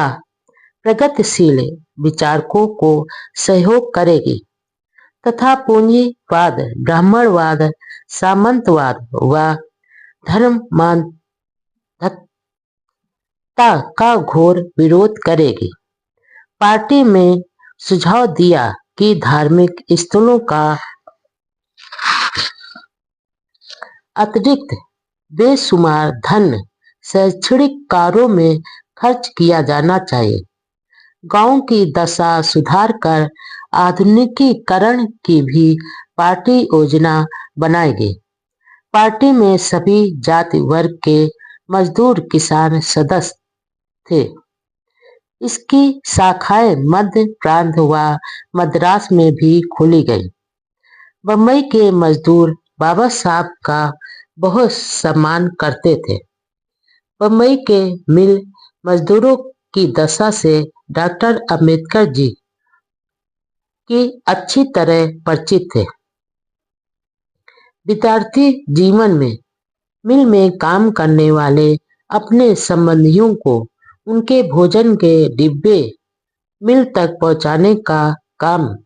प्रगतिशील विचारकों को सहयोग करेगी तथा पूंजीवाद, ब्राह्मणवाद, सामंतवाद व धर्मांधता का घोर विरोध करेगी। पार्टी में सुझाव दिया कि धार्मिक स्थलों का अतिरिक्त बेशुमार धन शैक्षणिक कार्यों में खर्च किया जाना चाहिए। गांव की दशा सुधार कर आधुनिकीकरण की भी पार्टी योजना बनाई गई। पार्टी में सभी जाति वर्ग के मजदूर किसान सदस्य थे। इसकी शाखाएं मध्य प्रांत व मद्रास में भी खोली गई। बम्बई के मजदूर बाबा साहब का बहुत सम्मान करते थे। बम्बई के मिल मजदूरों की दशा से डॉक्टर अंबेडकर जी की अच्छी तरह परिचित थे। विद्यार्थी जीवन में मिल में काम करने वाले अपने संबंधियों को उनके भोजन के डिब्बे मिल तक पहुंचाने का काम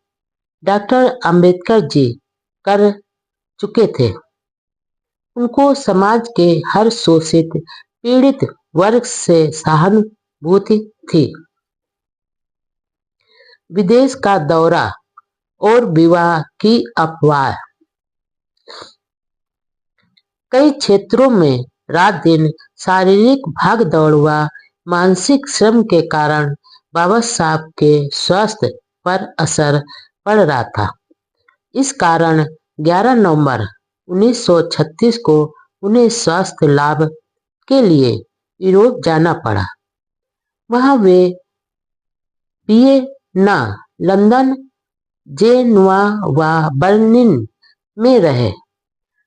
डॉक्टर अंबेडकर जी कर चुके थे। उनको समाज के हर शोषित पीड़ित वर्ग से सहानुभूति थी। विदेश का दौरा और विवाह की अफवाह। कई क्षेत्रों में रात दिन शारीरिक भागदौड़ व मानसिक श्रम के कारण बाबा साहब के स्वास्थ्य पर असर पड़ रहा था। इस कारण 11 नवंबर 1936 को उन्हें स्वास्थ्य लाभ के लिए यूरोप जाना पड़ा। वहां वे वियना, लंदन, जेनुआ व बर्लिन में रहे।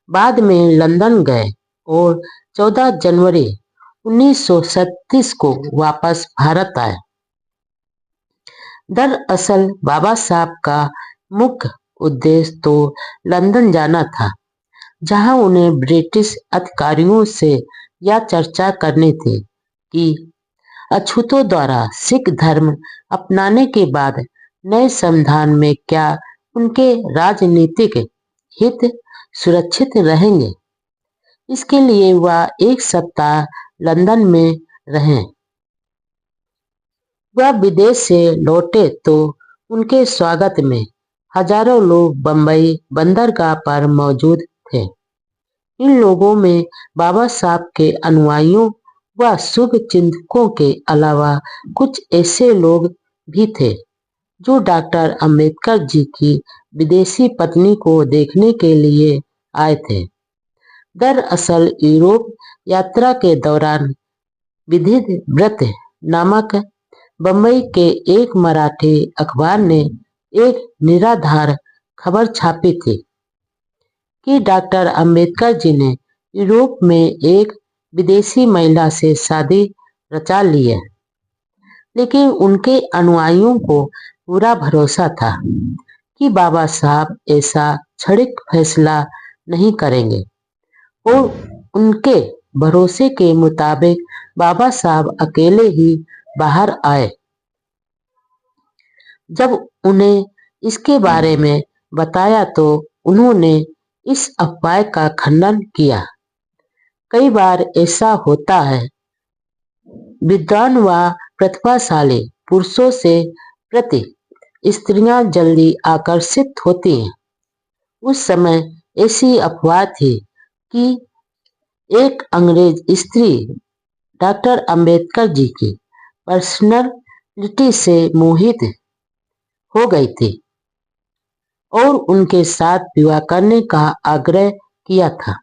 बाद में लंदन गए और 14 जनवरी 1937 को वापस भारत आए। दरअसल बाबा साहब का मुख्य उद्देश्य तो लंदन जाना था, जहां उन्हें ब्रिटिश अधिकारियों से यह चर्चा करनी थी कि अछूतों द्वारा सिख धर्म अपनाने के बाद नए संविधान में क्या उनके राजनीतिक हित सुरक्षित रहेंगे। इसके लिए वह 1 सप्ताह लंदन में रहे। वह विदेश से लौटे तो उनके स्वागत में हजारों लोग बम्बई बंदरगाह पर मौजूद थे। इन लोगों में बाबा साहब के अनुयायियों व शुभ चिंतकों के अलावा कुछ ऐसे लोग भी थे जो डॉक्टर अंबेडकर जी की विदेशी पत्नी को देखने के लिए आए थे। दरअसल यूरोप यात्रा के दौरान विधित व्रत नामक बम्बई के एक मराठी अखबार ने एक निराधार खबर छापी थी कि डॉक्टर अंबेडकर जी ने यूरोप में एक विदेशी महिला से शादी रचा ली है। लेकिन उनके अनुयायियों को पूरा भरोसा था कि बाबा साहब ऐसा क्षणिक फैसला नहीं करेंगे और उनके भरोसे के मुताबिक बाबा साहब अकेले ही बाहर आए। जब उन्हें इसके बारे में बताया तो उन्होंने इस अफवाह का खंडन किया। कई बार ऐसा होता है, विद्वान व प्रतिभाशाली पुरुषों से प्रति स्त्रियां जल्दी आकर्षित होती हैं। उस समय ऐसी अफवाह थी कि एक अंग्रेज स्त्री डॉक्टर अंबेडकर जी की पर्सनालिटी से मोहित हो गई थी और उनके साथ विवाह करने का आग्रह किया था।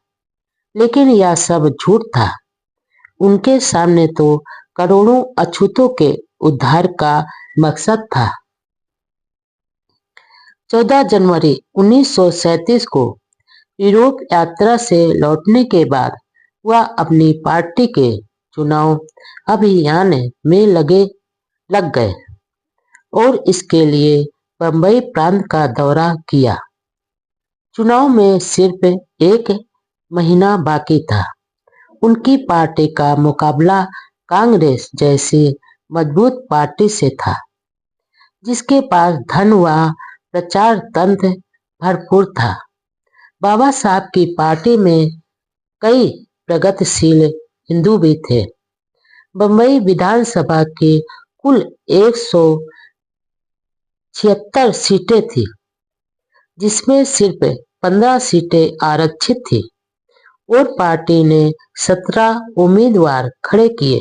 लेकिन यह सब झूठ था। उनके सामने तो करोड़ों अछूतों के उद्धार का मकसद था। 14 जनवरी 1937 को यूरोप यात्रा से लौटने के बाद वह अपनी पार्टी के चुनाव अभियान में लग गए और इसके लिए बम्बई प्रांत का दौरा किया। चुनाव में सिर्फ 1 महीना बाकी था। उनकी पार्टी का मुकाबला कांग्रेस जैसी मजबूत पार्टी से था, जिसके पास धन व प्रचार तंत्र भरपूर था। बाबा साहब की पार्टी में कई प्रगतिशील हिंदू भी थे। बम्बई विधानसभा की कुल 176 सीटें थी, जिसमें सिर्फ 15 सीटें आरक्षित थी और पार्टी ने 17 उम्मीदवार खड़े किए।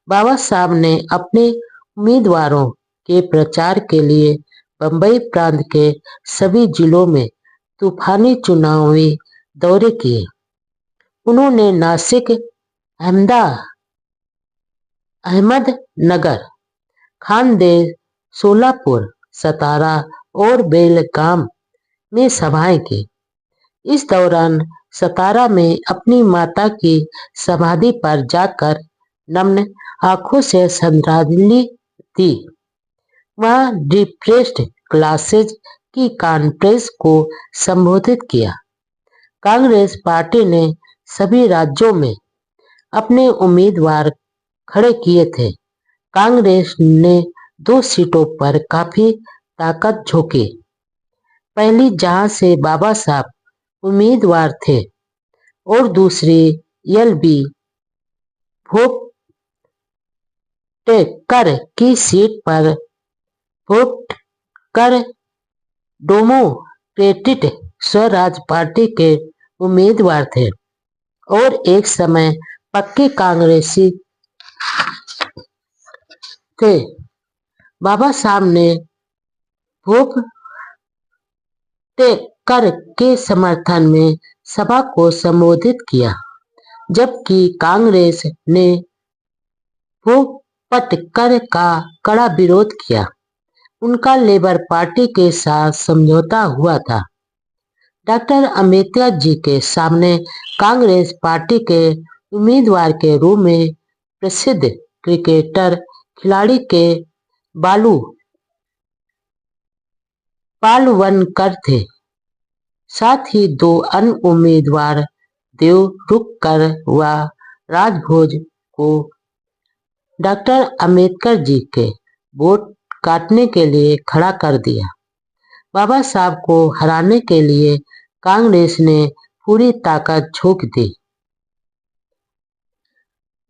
बाबा साहब ने अपने उम्मीदवारों के प्रचार के लिए बंबई प्रांत के सभी जिलों में तूफानी चुनावी दौरे किए। उन्होंने नासिक, अहमदनगर, खानदेश, सोलापुर, सतारा और बेलगाम में सभाएं की। इस दौरान सतारा में अपनी माता की समाधि पर जाकर नम्र आंखों से श्रद्धांजलि दी। वहां डिप्रेस्ड क्लासेज की कॉन्फ्रेंस को संबोधित किया। कांग्रेस पार्टी ने सभी राज्यों में अपने उम्मीदवार खड़े किए थे। कांग्रेस ने 2 सीटों पर काफी ताकत झोंकी। पहली जहां से बाबा साहब उम्मीदवार थे और दूसरी एल.बी. भोपटेकर की सीट पर भोपटकर डेमोक्रेटिक स्वराज पार्टी के उम्मीदवार थे और एक समय पक्के कांग्रेसी थे। बाबा साहब ने भोपटेकर के समर्थन में सभा को संबोधित किया, जबकि कांग्रेस ने भोपटकर का कड़ा विरोध किया। उनका लेबर पार्टी के साथ समझौता हुआ था। डॉक्टर अंबेडकर जी के सामने कांग्रेस पार्टी के उम्मीदवार के रूप में प्रसिद्ध क्रिकेटर खिलाड़ी के बालू पालवनकर थे। साथ ही 2 अन्य उम्मीदवार देवरुखकर व राजभोज को डॉक्टर अंबेडकर जी के वोट काटने के लिए खड़ा कर दिया। बाबा साहब को हराने के लिए कांग्रेस ने पूरी ताकत झोंक दी।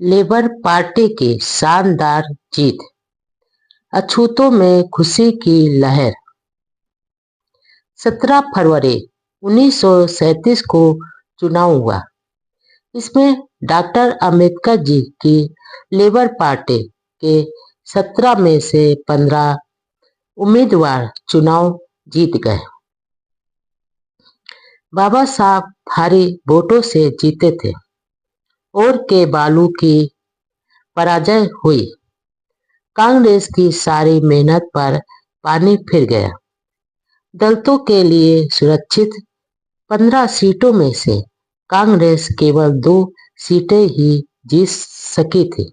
लेबर पार्टी की शानदार जीत, अछूतों में खुशी की लहर। 17 फरवरी 1937 को चुनाव हुआ। इसमें डॉक्टर अंबेडकर जी की लेबर पार्टी के 17 में से 15 उम्मीदवार चुनाव जीत गए। बाबा साहब भारी वोटों से जीते थे और के बालू की पराजय हुई। कांग्रेस की सारी मेहनत पर पानी फिर गया। दलितों के लिए सुरक्षित 15 सीटों में से कांग्रेस केवल 2 सीटें ही जीत सकी थी।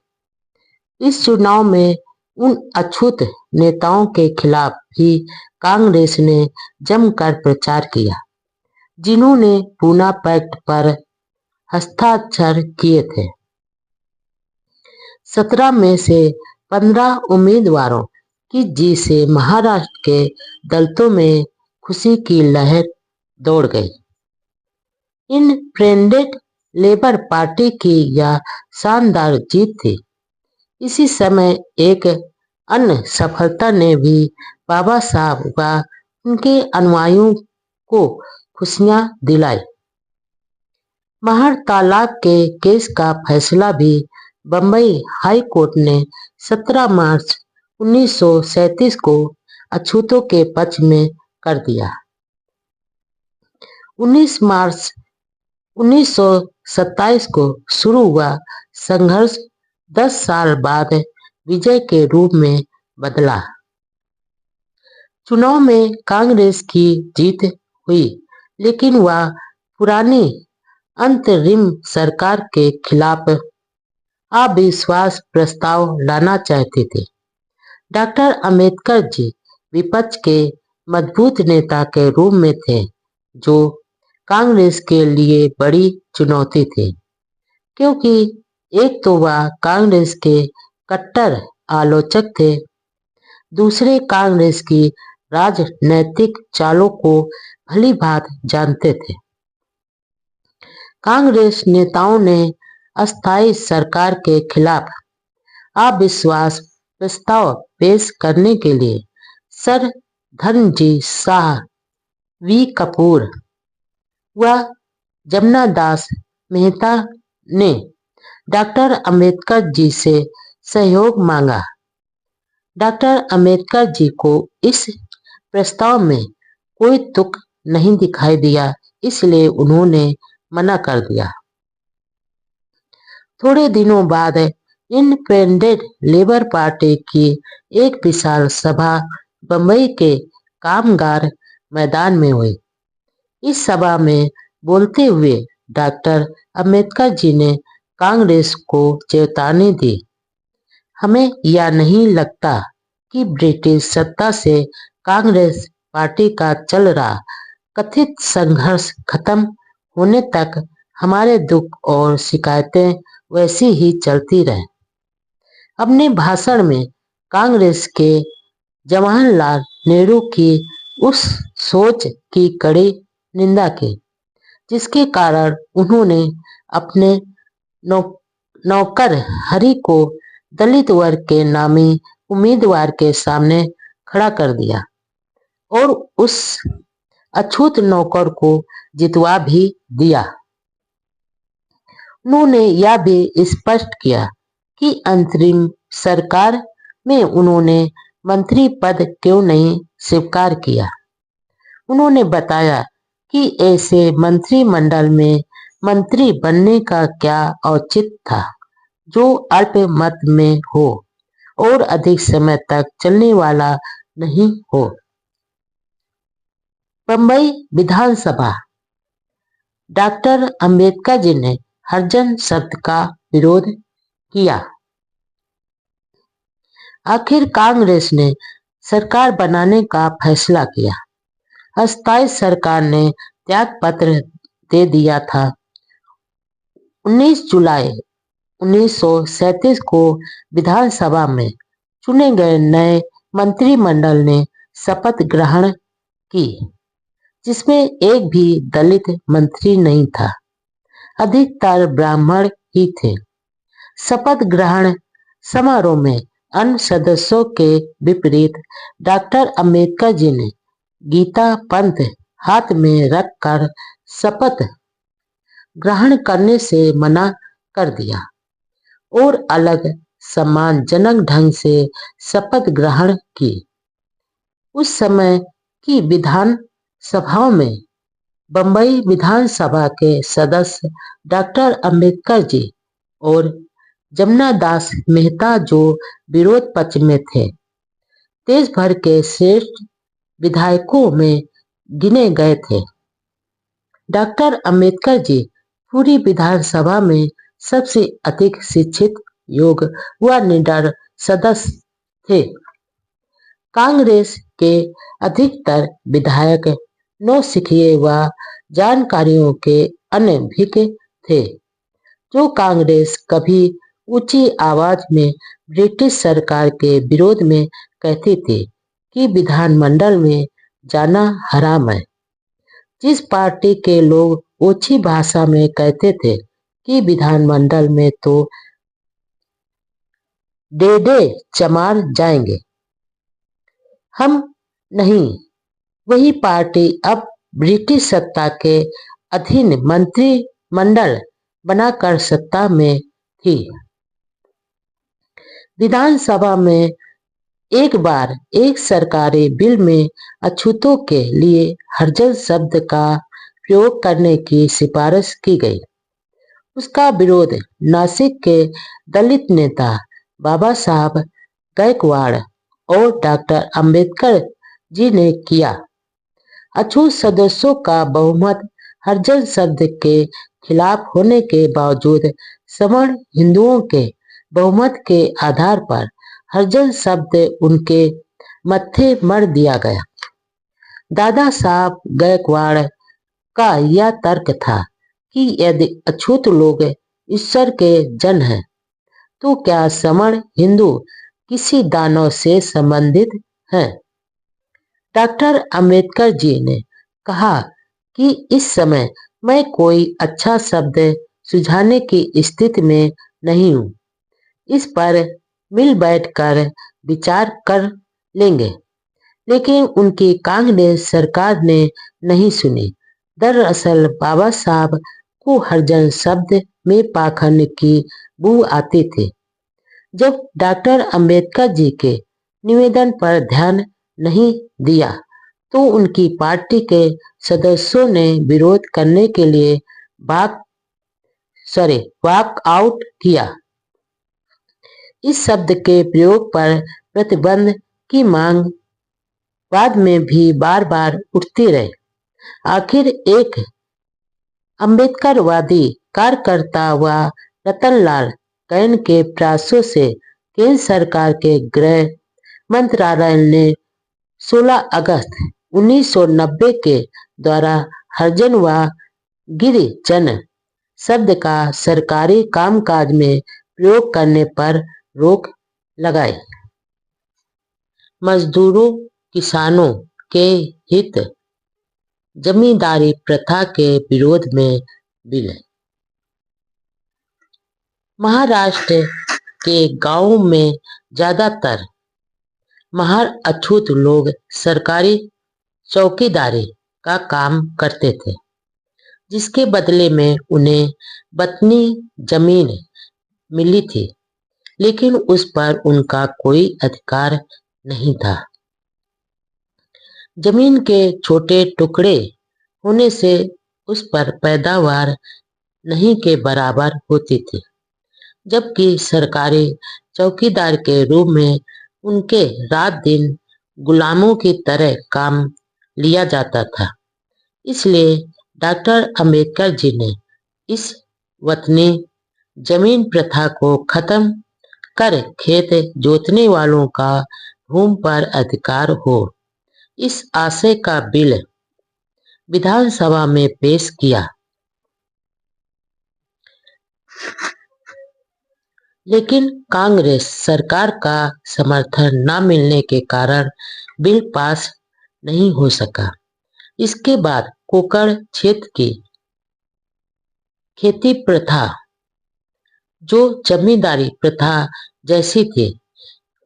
इस चुनाव में उन अछूत नेताओं के खिलाफ भी कांग्रेस ने जमकर प्रचार किया, जिन्होंने पूना पैक्ट पर हस्ताक्षर किए थे। 17 में से 15 उम्मीदवारों की जीत से महाराष्ट्र के दलितों में खुशी की लहर दौड़ गई। इंडिपेंडेंट लेबर पार्टी की यह शानदार जीत थी। इसी समय एक अन्य सफलता ने भी बाबा साहब व उनके अनुयायियों को खुशियां दिलाई। महर तालाब के केस का फैसला भी बंबई हाई कोर्ट ने 17 मार्च 1937 को अछूतों के पक्ष में कर दिया। 19 मार्च 1927 को शुरू हुआ संघर्ष 10 साल बाद विजय के रूप में बदला। चुनाव में कांग्रेस की जीत हुई, लेकिन वह पुरानी अंतरिम सरकार के खिलाफ अविश्वास प्रस्ताव लाना चाहते थे। डॉक्टर अंबेडकर जी विपक्ष के मजबूत नेता के रूप में थे, जो कांग्रेस के लिए बड़ी चुनौती थी, क्योंकि एक तो वह कांग्रेस के कट्टर आलोचक थे, दूसरे कांग्रेस की राजनैतिक चालों को भली भांति जानते थे। कांग्रेस नेताओं ने अस्थायी सरकार के खिलाफ अविश्वास प्रस्ताव पेश करने के लिए सर धर्मजी शाह, वी कपूर व जमनादास मेहता ने डॉक्टर अंबेडकर जी से सहयोग मांगा। डॉक्टर अंबेडकर जी को इस प्रस्ताव में कोई तुक नहीं दिखाई दिया, इसलिए उन्होंने मना कर दिया। थोड़े दिनों बाद इंडिपेंडेंट लेबर पार्टी की एक विशाल सभा बंबई के कामगार मैदान में हुई। इस सभा में बोलते हुए डॉक्टर अंबेडकर जी ने कांग्रेस को चेतावनी दी, हमें यह नहीं लगता कि ब्रिटिश सत्ता से कांग्रेस पार्टी का चल रहा कथित संघर्ष खत्म होने तक हमारे दुख और शिकायतें वैसी ही चलती रहें। अपने भाषण में कांग्रेस के जवाहरलाल नेहरू की उस सोच की कड़ी निंदा की, जिसके कारण उन्होंने अपने नौकर हरि को दलित वर्ग के नामी उम्मीदवार के सामने खड़ा कर दिया और उस अछूत नौकर को जितवा भी दिया। उन्होंने यह भी स्पष्ट किया कि अंतरिम सरकार में उन्होंने मंत्री पद क्यों नहीं स्वीकार किया। उन्होंने बताया कि ऐसे मंत्रिमंडल में मंत्री बनने का क्या औचित्य था जो अल्पमत में हो और अधिक समय तक चलने वाला नहीं हो। बंबई विधानसभा। डॉक्टर अंबेडकर जी ने हरिजन शब्द का विरोध किया। आखिर कांग्रेस ने सरकार बनाने का फैसला किया। अस्थायी सरकार ने त्याग पत्र दे दिया था। 19 जुलाई 1937 को विधानसभा में चुने गए नए मंत्रिमंडल ने शपथ ग्रहण की, जिसमें एक भी दलित मंत्री नहीं था, अधिकतर ब्राह्मण ही थे। शपथ ग्रहण समारोह में अन्य सदस्यों के विपरीत डॉक्टर अंबेडकर जी ने गीता पंथ हाथ में रखकर शपथ ग्रहण करने से मना कर दिया और अलग सम्मानजनक ढंग से शपथ ग्रहण की। उस समय की विधान सभाओं में बंबई विधानसभा के सदस्य डॉक्टर अंबेडकर जी और जमुना दास मेहता जो विरोध पक्ष में थे, देश भर के श्रेष्ठ विधायकों में गिने गए थे। डॉक्टर अंबेडकर जी पूरी विधानसभा में सबसे अधिक शिक्षित, योग्य व निडर सदस्य थे। कांग्रेस के अधिकतर विधायक नौसिखिए व जानकारियों के अनभिज्ञ थे, जो कांग्रेस कभी ऊंची आवाज में ब्रिटिश सरकार के विरोध में कहती थी कि विधानमंडल में जाना हराम है। जिस पार्टी के लोग ऊंची भाषा में कहते थे कि विधानमंडल में तो डेडे चमार जाएंगे, हम नहीं, वही पार्टी अब ब्रिटिश सत्ता के अधीन मंत्रिमंडल बनाकर सत्ता में थी। विधानसभा में एक बार एक सरकारी बिल में अछूतों के लिए हरिजन शब्द का प्रयोग करने की सिफारिश की गई। उसका विरोध नासिक के दलित नेता बाबा साहब गायकवाड़ और डॉक्टर अंबेडकर जी ने किया। अछूत सदस्यों का बहुमत हरिजन शब्द के खिलाफ होने के बावजूद सवर्ण हिंदुओं के बहुमत के आधार पर हरिजन शब्द उनके मत्थे मर दिया गया। दादा साहब गायकवाड़ का यह तर्क था कि यदि अछूत लोग ईश्वर के जन हैं, तो क्या सवर्ण हिंदू किसी दानव से संबंधित हैं? डॉक्टर अंबेडकर जी ने कहा कि इस समय मैं कोई अच्छा शब्द सुझाने की स्थिति में नहीं हूँ। इस पर मिल बैठकर विचार कर लेंगे, लेकिन उनकी कांग्रेस सरकार ने नहीं सुनी। दरअसल बाबा साहब को हरिजन शब्द में पाखंड की बू आती थी। जब डॉक्टर अंबेडकर जी के निवेदन पर ध्यान नहीं दिया, तो उनकी पार्टी के सदस्यों ने विरोध करने के लिए वॉक आउट किया। इस शब्द के प्रयोग पर प्रतिबंध की मांग बाद में भी बार बार उठती रही। आखिर एक अम्बेडकरवादी कार्यकर्ता व रतनलाल कैन के प्रयासों से केंद्र सरकार के गृह मंत्रालय ने 16 अगस्त 1990 के द्वारा हरिजन व गिरिजन शब्द का सरकारी कामकाज में प्रयोग करने पर रोक लगाई। मजदूरों, किसानों के हित, जमींदारी प्रथा के विरोध में बिल। महाराष्ट्र के गांवों में ज्यादातर महार अछूत लोग सरकारी चौकीदारी का काम करते थे, जिसके बदले में उन्हें बतनी जमीन मिली थी, लेकिन उस पर उनका कोई अधिकार नहीं था। जमीन के छोटे टुकड़े होने से उस पर पैदावार नहीं के बराबर होती थी, जबकि सरकारी चौकीदार के रूप में उनके रात दिन गुलामों की तरह काम लिया जाता था। इसलिए डॉक्टर अंबेडकर जी ने इस वतनी जमीन प्रथा को खत्म कर खेत जोतने वालों का भूमि पर अधिकार हो, इस आशय का बिल विधानसभा में पेश किया। लेकिन कांग्रेस सरकार का समर्थन न मिलने के कारण बिल पास नहीं हो सका। इसके बाद कोकण क्षेत्र की खेती प्रथा, जो जमींदारी प्रथा जैसी थी,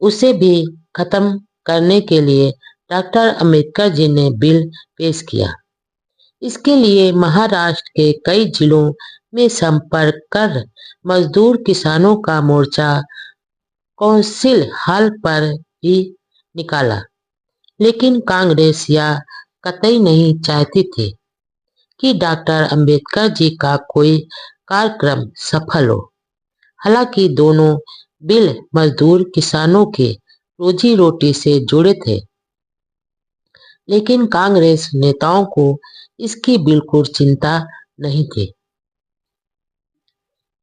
उसे भी खत्म करने के लिए डॉक्टर अंबेडकर जी ने बिल पेश किया। इसके लिए महाराष्ट्र के कई जिलों में संपर्क कर मजदूर किसानों का मोर्चा काउंसिल हॉल पर ही निकाला, लेकिन कांग्रेस यह कतई नहीं चाहती थी कि डॉक्टर अंबेडकर जी का कोई कार्यक्रम सफल हो। हालांकि दोनों बिल मजदूर किसानों के रोजी रोटी से जुड़े थे, लेकिन कांग्रेस नेताओं को इसकी बिल्कुल चिंता नहीं थी।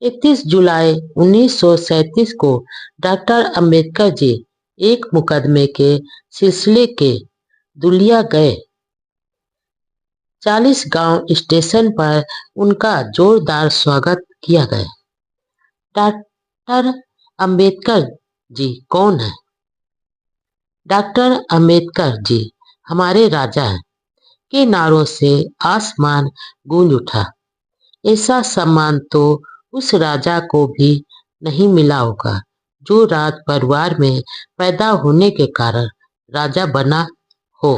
31 जुलाई 1937 को डॉक्टर अंबेडकर जी एक मुकदमे के सिलसिले के दुलिया गए। 40 गांव स्टेशन पर उनका जोरदार स्वागत किया गया। डॉक्टर अंबेडकर जी कौन है? डॉक्टर अंबेडकर जी हमारे राजा हैं के नारों से आसमान गूंज उठा। ऐसा सम्मान तो उस राजा को भी नहीं मिला होगा जो राज परिवार में पैदा होने के कारण राजा बना हो।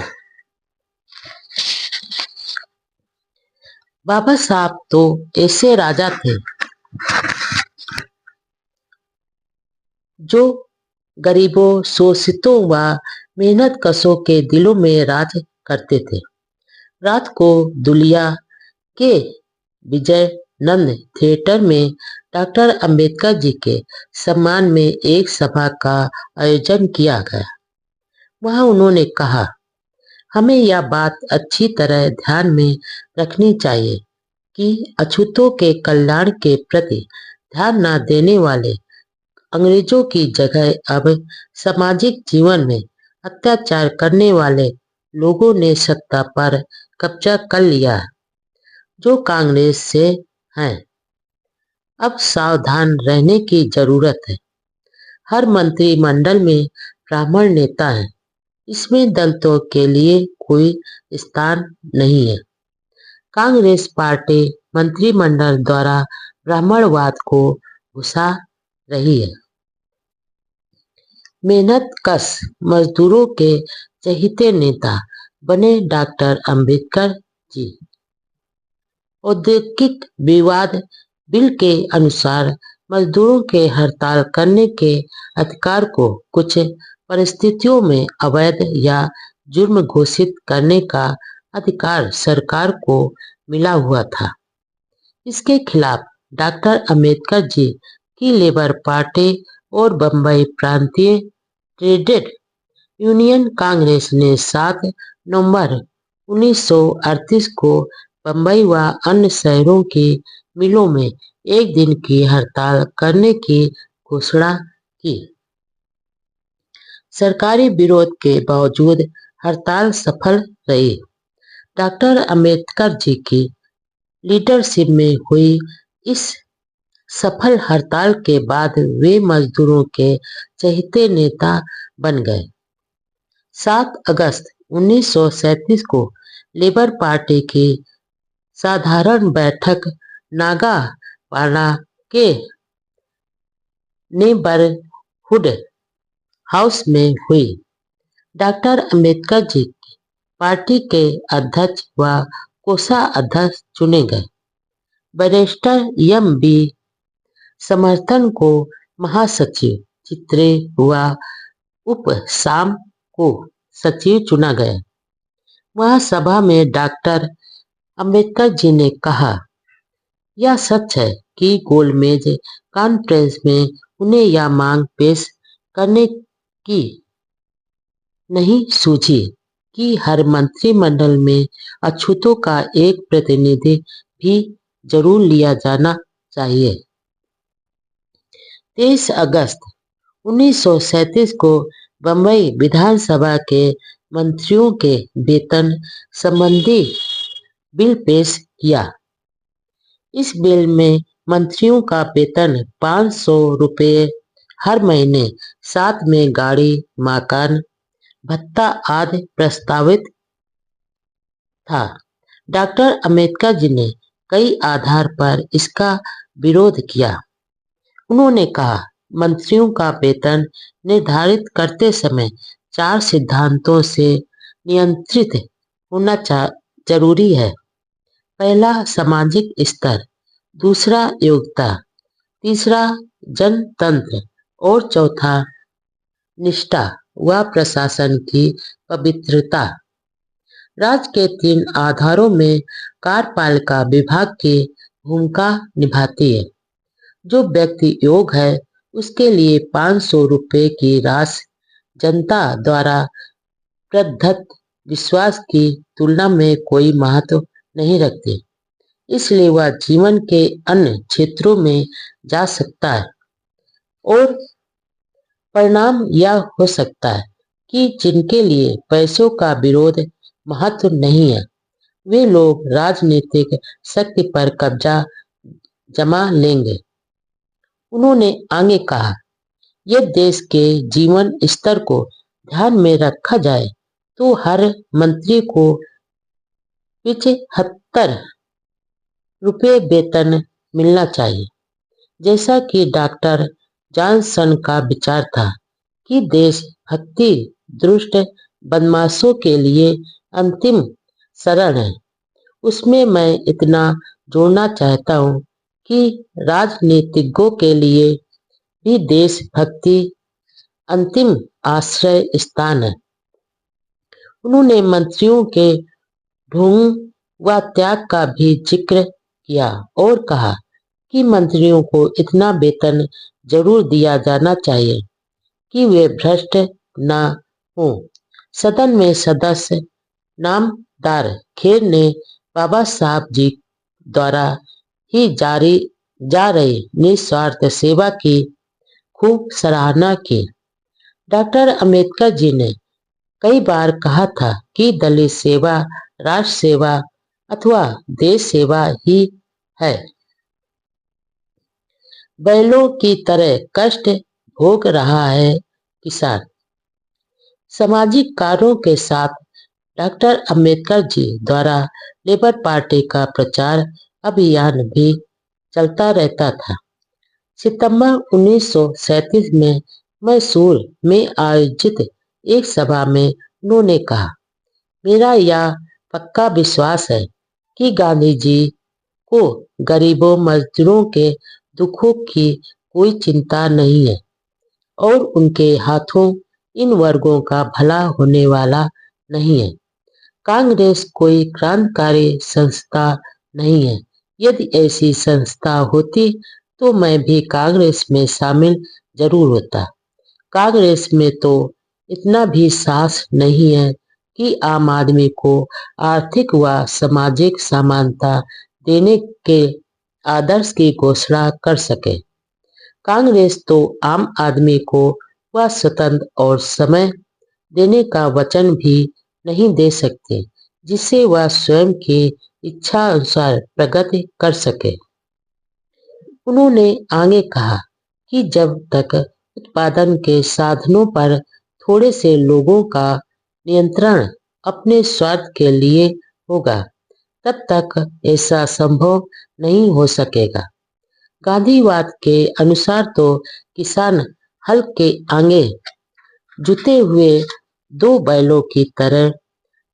बाबा साहब तो ऐसे राजा थे जो गरीबों, शोषितों व मेहनतकशों के दिलों में राज करते थे। रात को दुलिया के विजयानंद थिएटर में डॉक्टर अंबेडकर जी के सम्मान में एक सभा का आयोजन किया गया। वहां उन्होंने कहा, हमें यह बात अच्छी तरह ध्यान में रखनी चाहिए कि अछूतों के कल्याण के प्रति ध्यान न देने वाले अंग्रेजों की जगह अब सामाजिक जीवन में अत्याचार करने वाले लोगों ने सत्ता पर कब्जा कर लिया है, जो कांग्रेस से हैं। अब सावधान रहने की जरूरत है। हर मंत्रिमंडल में ब्राह्मण नेता हैं, इसमें दलितों के लिए कोई स्थान नहीं है। कांग्रेस पार्टी मंत्रिमंडल द्वारा ब्राह्मणवाद को घुसा रही है। मेहनतकश मजदूरों के चहेते नेता बने डॉक्टर अंबेडकर जी। औद्योगिक विवाद बिल के अनुसार मजदूरों के हड़ताल करने के अधिकार को कुछ परिस्थितियों में अवैध या जुर्म घोषित करने का अधिकार सरकार को मिला हुआ था। इसके खिलाफ डॉक्टर अंबेडकर जी की लेबर पार्टी और बंबई प्रांतीय ट्रेडेड यूनियन कांग्रेस ने 7 नवंबर 1938 को बंबई व अन्य शहरों की मिलों में एक दिन की हड़ताल करने की घोषणा की। सरकारी विरोध के बावजूद हड़ताल सफल रही। डॉक्टर अंबेडकर जी की लीडरशिप में हुई इस सफल हड़ताल के बाद वे मजदूरों के चहेते नेता बन गए। 7 अगस्त 1937 को लेबर पार्टी की साधारण बैठक नागापाड़ा के नेबरहुड हाउस में हुई। डॉक्टर अंबेडकर जी पार्टी के अध्यक्ष व कोषाध्यक्ष चुने गए। Barrister MB. समर्थन को महासचिव, चित्रे व उपसाम को सचिव चुना गया। वह सभा में डॉक्टर अंबेडकर जी ने कहा, यह सच है कि गोलमेज कॉन्फ्रेंस में उन्हें यह मांग पेश करने की नहीं सूझी कि हर मंत्रिमंडल में अछूतों का एक प्रतिनिधि भी जरूर लिया जाना चाहिए। 23 अगस्त 1937 को बंबई विधानसभा के मंत्रियों के वेतन संबंधी बिल पेश किया। इस बिल में मंत्रियों का वेतन 500 रुपये हर महीने, साथ में गाड़ी, मकान, भत्ता आदि प्रस्तावित था। डॉक्टर अंबेडकर जी ने कई आधार पर इसका विरोध किया। उन्होंने कहा, मंत्रियों का वेतन निर्धारित करते समय 4 सिद्धांतों से नियंत्रित होना जरूरी है। पहला, सामाजिक स्तर, दूसरा, योग्यता, तीसरा, जनतंत्र और चौथा, निष्ठा व प्रशासन की पवित्रता। राज्य के 3 आधारों में कार्यपालिका विभाग की भूमिका निभाती है। जो व्यक्ति योग्य है उसके लिए 500 रुपये की राशि जनता द्वारा प्रदत्त विश्वास की तुलना में कोई महत्व नहीं रखती, इसलिए वह जीवन के अन्य क्षेत्रों में जा सकता है। और परिणाम यह हो सकता है कि जिनके लिए पैसों का विरोध महत्व नहीं है, वे लोग राजनीतिक शक्ति पर कब्जा जमा लेंगे। उन्होंने आगे कहा, यदि देश के जीवन स्तर को ध्यान में रखा जाए तो हर मंत्री को 75 रुपये वेतन मिलना चाहिए। जैसा कि डॉक्टर जॉनसन का विचार था कि देशभक्ति दुष्ट बदमाशों के लिए अंतिम शरण है, उसमें मैं इतना जोड़ना चाहता हूँ कि राजनीतिज्ञों के लिए भी देशभक्ति अंतिम आश्रय स्थान है। उन्होंने मंत्रियों के ढोंग व त्याग का भी जिक्र किया और कहा कि मंत्रियों को इतना वेतन जरूर दिया जाना चाहिए कि वे भ्रष्ट न हो। सदन में सदस्य नामदार खेर ने बाबा साहब जी द्वारा ही जा रही निस्वार्थ सेवा की खूब सराहना की। डॉक्टर अंबेडकर जी ने कई बार कहा था कि दलित सेवा राष्ट्र सेवा अथवा देश सेवा ही है। बैलों की तरह कष्ट भोग रहा है किसान। सामाजिक कार्यों के साथ डॉक्टर अंबेडकर जी द्वारा लेबर पार्टी का प्रचार अभियान भी चलता रहता था। सितंबर 1937 में मैसूर में आयोजित एक सभा में उन्होंने कहा, मेरा यह पक्का विश्वास है कि गांधी जी को गरीबों मजदूरों के दुखों की कोई चिंता नहीं है और उनके हाथों इन वर्गों का भला होने वाला नहीं है। कांग्रेस कोई क्रांतिकारी संस्था नहीं है। यदि ऐसी संस्था होती तो मैं भी कांग्रेस में शामिल जरूर होता। कांग्रेस में तो इतना भी साहस नहीं है कि आम आदमी को आर्थिक व सामाजिक समानता देने के आदर्श की घोषणा कर सके। कांग्रेस तो आम आदमी को वह स्वतंत्र और समय देने का वचन भी नहीं दे सकते जिससे वह स्वयं की इच्छा अनुसार प्रगति कर सके। उन्होंने आगे कहा कि जब तक उत्पादन के साधनों पर थोड़े से लोगों का नियंत्रण अपने स्वार्थ के लिए होगा तब तक ऐसा संभव नहीं हो सकेगा। गांधीवाद के अनुसार तो किसान हल के आगे जुते हुए दो बैलों की तरह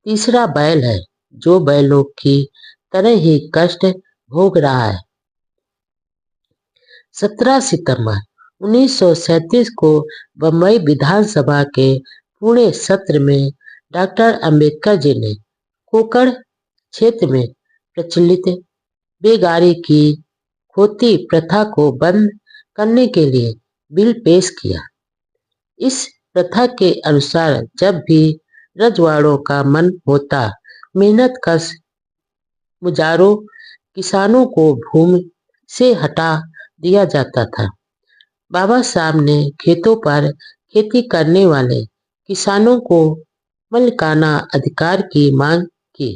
तीसरा बैल है जो बैलों की तरह ही कष्ट भोग रहा है। 17 सितंबर 1937 को बम्बई विधानसभा के पूर्ण सत्र में डॉक्टर अंबेडकर जी ने कोकण क्षेत्र में प्रचलित बेगारी की खोती प्रथा को बंद करने के लिए बिल पेश किया। इस प्रथा के अनुसार जब भी रजवाड़ों का मन होता मेहनत कश मुजारों किसानों को भूमि से हटा दिया जाता था। बाबा साहब ने खेतों पर खेती करने वाले किसानों को मालिकाना अधिकार की मांग की।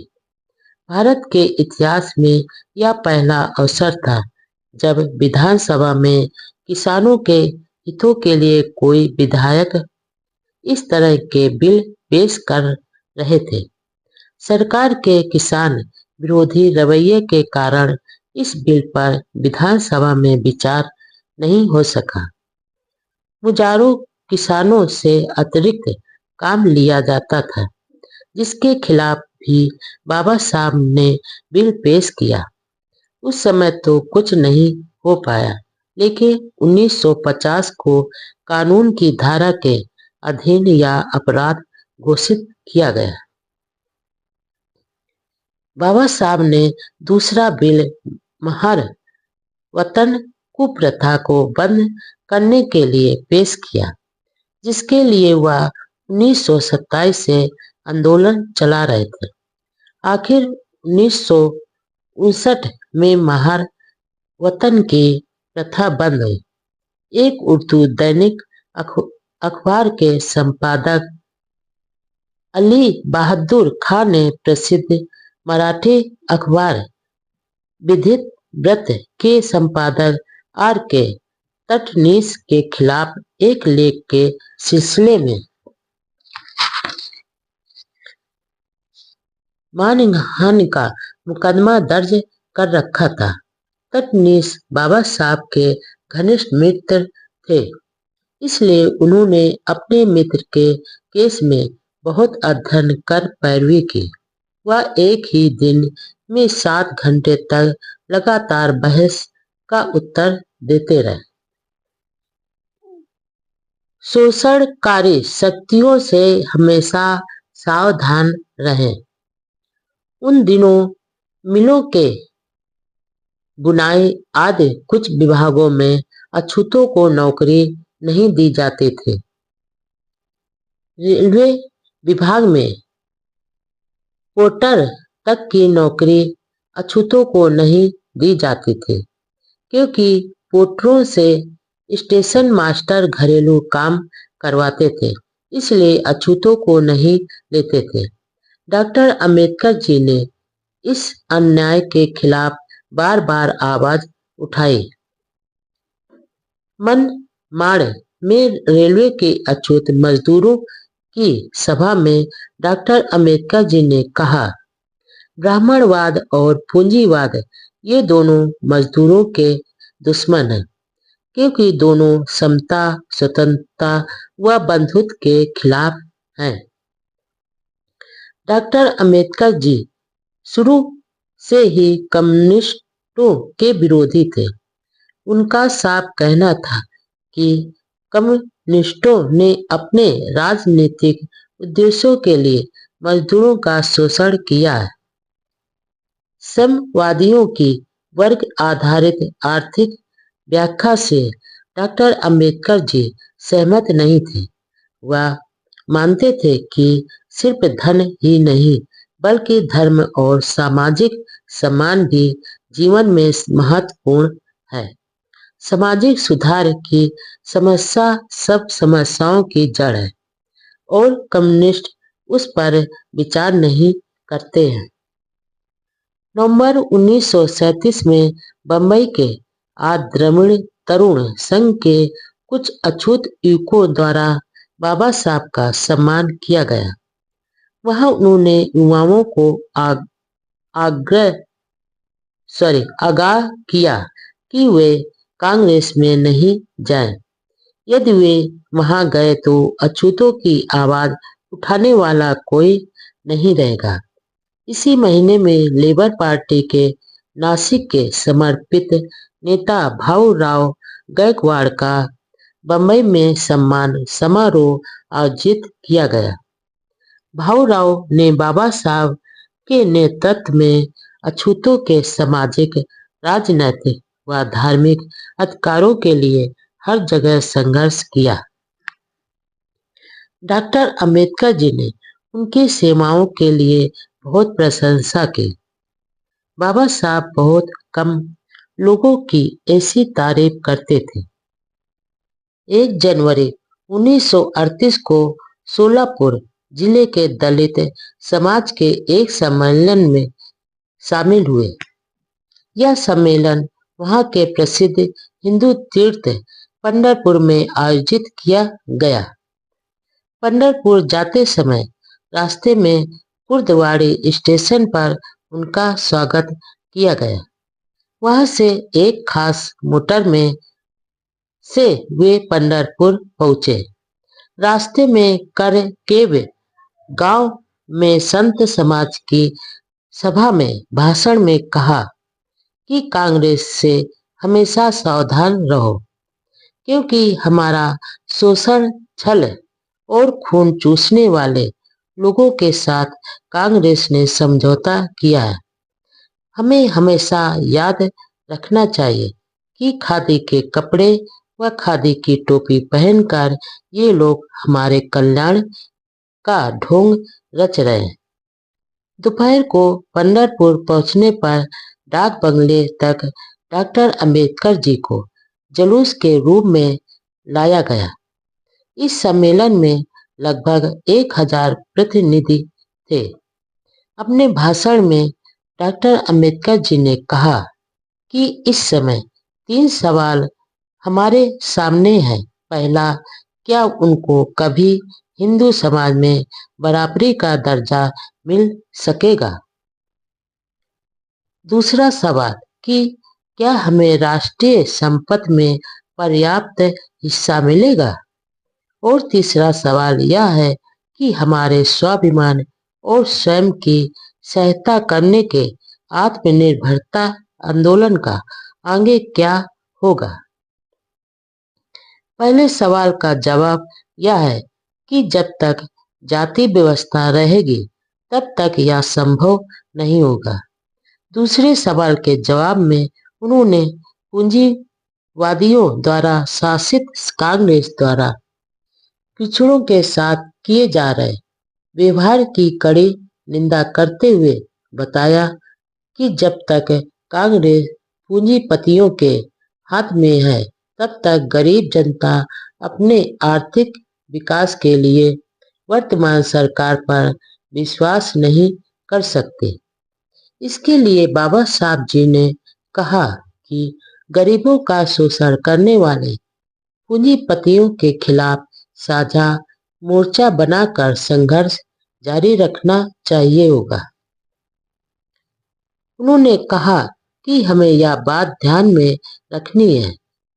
भारत के इतिहास में यह पहला अवसर था जब विधानसभा में किसानों के हितों के लिए कोई विधायक इस तरह के बिल पेश कर रहे थे। सरकार के किसान विरोधी रवैये के कारण इस बिल पर विधानसभा में विचार नहीं हो सका। मुजारों किसानों से अतिरिक्त काम लिया जाता था जिसके खिलाफ भी बाबा साहब ने बिल पेश किया। उस समय तो कुछ नहीं हो पाया लेकिन 1950 को कानून की धारा के अधीन या अपराध घोषित किया गया। बाबा साहब ने दूसरा बिल महार वतन कुप्रथा को बंद करने के लिए पेश किया जिसके लिए वह 1927 से आंदोलन चला रहे थे। आखिर 1959 में महार वतन की प्रथा बंद हुई। एक उर्दू दैनिक अखबार के संपादक अली बहादुर खान ने प्रसिद्ध मराठी अखबार विधित व्रत के संपादक आर के तटनीस के खिलाफ एक लेख के सिलसिले में मानहानि का मुकदमा दर्ज कर रखा था। तटनीस बाबा साहब के घनिष्ठ मित्र थे इसलिए उन्होंने अपने मित्र के केस में बहुत अध्ययन कर पैरवी की। वह एक ही दिन में 7 घंटे तक लगातार बहस का उत्तर देते रहे। शोषणकारी शक्तियों से हमेशा सावधान रहें। उन दिनों मिलों के बुनाई आदि कुछ विभागों में अछूतों को नौकरी नहीं दी जाती थी। रेलवे विभाग में पोर्टर तक की नौकरी अछूतों को नहीं दी जाती थी क्योंकि पोर्टरों से स्टेशन मास्टर घरेलू काम करवाते थे इसलिए अछूतों को नहीं लेते थे। डॉक्टर अंबेडकर जी ने इस अन्याय के खिलाफ बार बार आवाज उठाई। मनमाड़ में रेलवे के अछूत मजदूरों की सभा में डॉक्टर अंबेडकर जी ने कहा, ब्राह्मणवाद और पूंजीवाद ये दोनों मजदूरों के दुश्मन हैं क्योंकि दोनों समता, स्वतंत्रता व बंधुत्व के खिलाफ हैं। डॉक्टर अंबेडकर जी शुरू से ही कम्युनिस्टों के विरोधी थे। उनका साफ कहना था कि कम्युनिस्टों ने अपने राजनीतिक उद्देश्यों के लिए मजदूरों का शोषण किया। साम्यवादियों की वर्ग आधारित आर्थिक व्याख्या से डॉक्टर अंबेडकर जी सहमत नहीं थे। वह मानते थे कि सिर्फ धन ही नहीं बल्कि धर्म और सामाजिक सम्मान भी जीवन में महत्वपूर्ण है। सामाजिक सुधार की समस्या सब समस्याओं की जड़ है और कम्युनिस्ट उस पर विचार नहीं करते हैं। नवंबर 1937 में बंबई के आद्रविड़ तरुण संघ के कुछ अछूत युवकों द्वारा बाबा साहब का सम्मान किया गया। वहां उन्होंने युवाओं को आगाह किया कि वे कांग्रेस में नहीं जाएं। यदि वे वहां गए तो अछूतों की आवाज उठाने वाला कोई नहीं रहेगा। इसी महीने में लेबर पार्टी के नासिक के समर्पित नेता भाऊराव गायकवाड़ का बंबई में सम्मान समारोह आयोजित किया गया। भाऊराव ने बाबा साहब के नेतृत्व में अछूतों के सामाजिक, राजनैतिक व धार्मिक अधिकारों के लिए हर जगह संघर्ष किया। डॉक्टर अंबेडकर जी ने उनकी सेवाओं के लिए बहुत प्रशंसा की। बाबा साहब बहुत कम लोगों की ऐसी तारीफ करते थे। 1 जनवरी 1938 को सोलापुर जिले के दलित समाज के एक सम्मेलन में शामिल हुए। यह सम्मेलन वहां के प्रसिद्ध हिंदू तीर्थ पंढरपुर में आयोजित किया गया। पंढरपुर जाते समय रास्ते में कुर्दवाड़ी स्टेशन पर उनका स्वागत किया गया। वहां से एक खास मोटर में से वे पंढरपुर पहुंचे। रास्ते में करकेव गांव में संत समाज की सभा में भाषण में कहा कि कांग्रेस से हमेशा सावधान रहो, क्योंकि हमारा शोषण, छल और खून चूसने वाले लोगों के साथ कांग्रेस ने समझौता किया है। हमें हमेशा याद रखना चाहिए कि खादी के कपड़े व खादी की टोपी पहनकर ये लोग हमारे कल्याण का ढोंग रच रहे हैं। दोपहर को पंढरपुर पहुंचने पर डाक बंगले तक डॉक्टर अंबेडकर जी को जुलूस के रूप में लाया गया। इस सम्मेलन में लगभग 1000 प्रतिनिधि थे। अपने भाषण में डॉक्टर अंबेडकर जी ने कहा कि इस समय 3 सवाल हमारे सामने हैं। पहला, क्या उनको कभी हिंदू समाज में बराबरी का दर्जा मिल सकेगा? दूसरा सवाल कि क्या हमें राष्ट्रीय संपत्ति में पर्याप्त हिस्सा मिलेगा? और तीसरा सवाल यह है कि हमारे स्वाभिमान और स्वयं की सहायता करने के आत्मनिर्भरता आंदोलन का आगे क्या होगा? पहले सवाल का जवाब यह है कि जब तक जाति व्यवस्था रहेगी तब तक यह संभव नहीं होगा। दूसरे सवाल के जवाब में उन्होंने पूंजीवादियों द्वारा शासित कांग्रेस द्वारा पिछड़ों के साथ किए जा रहे व्यवहार की कड़ी निंदा करते हुए बताया कि जब तक कांग्रेस पूंजीपतियों के हाथ में है तब तक गरीब जनता अपने आर्थिक विकास के लिए वर्तमान सरकार पर विश्वास नहीं कर सकते। इसके लिए बाबा साहब जी ने कहा कि गरीबों का शोषण करने वाले पूंजीपतियों के खिलाफ साझा मोर्चा बनाकर संघर्ष जारी रखना चाहिए होगा। उन्होंने कहा कि हमें यह बात ध्यान में रखनी है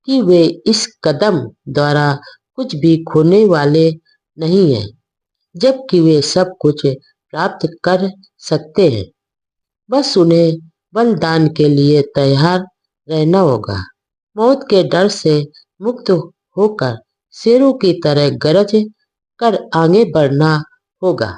कि वे इस कदम द्वारा कुछ भी खोने वाले नहीं हैं, जबकि वे सब कुछ प्राप्त कर सकते हैं। बस उन्हें बलिदान के लिए तैयार रहना होगा। मौत के डर से मुक्त होकर शेरों की तरह गरज कर आगे बढ़ना होगा।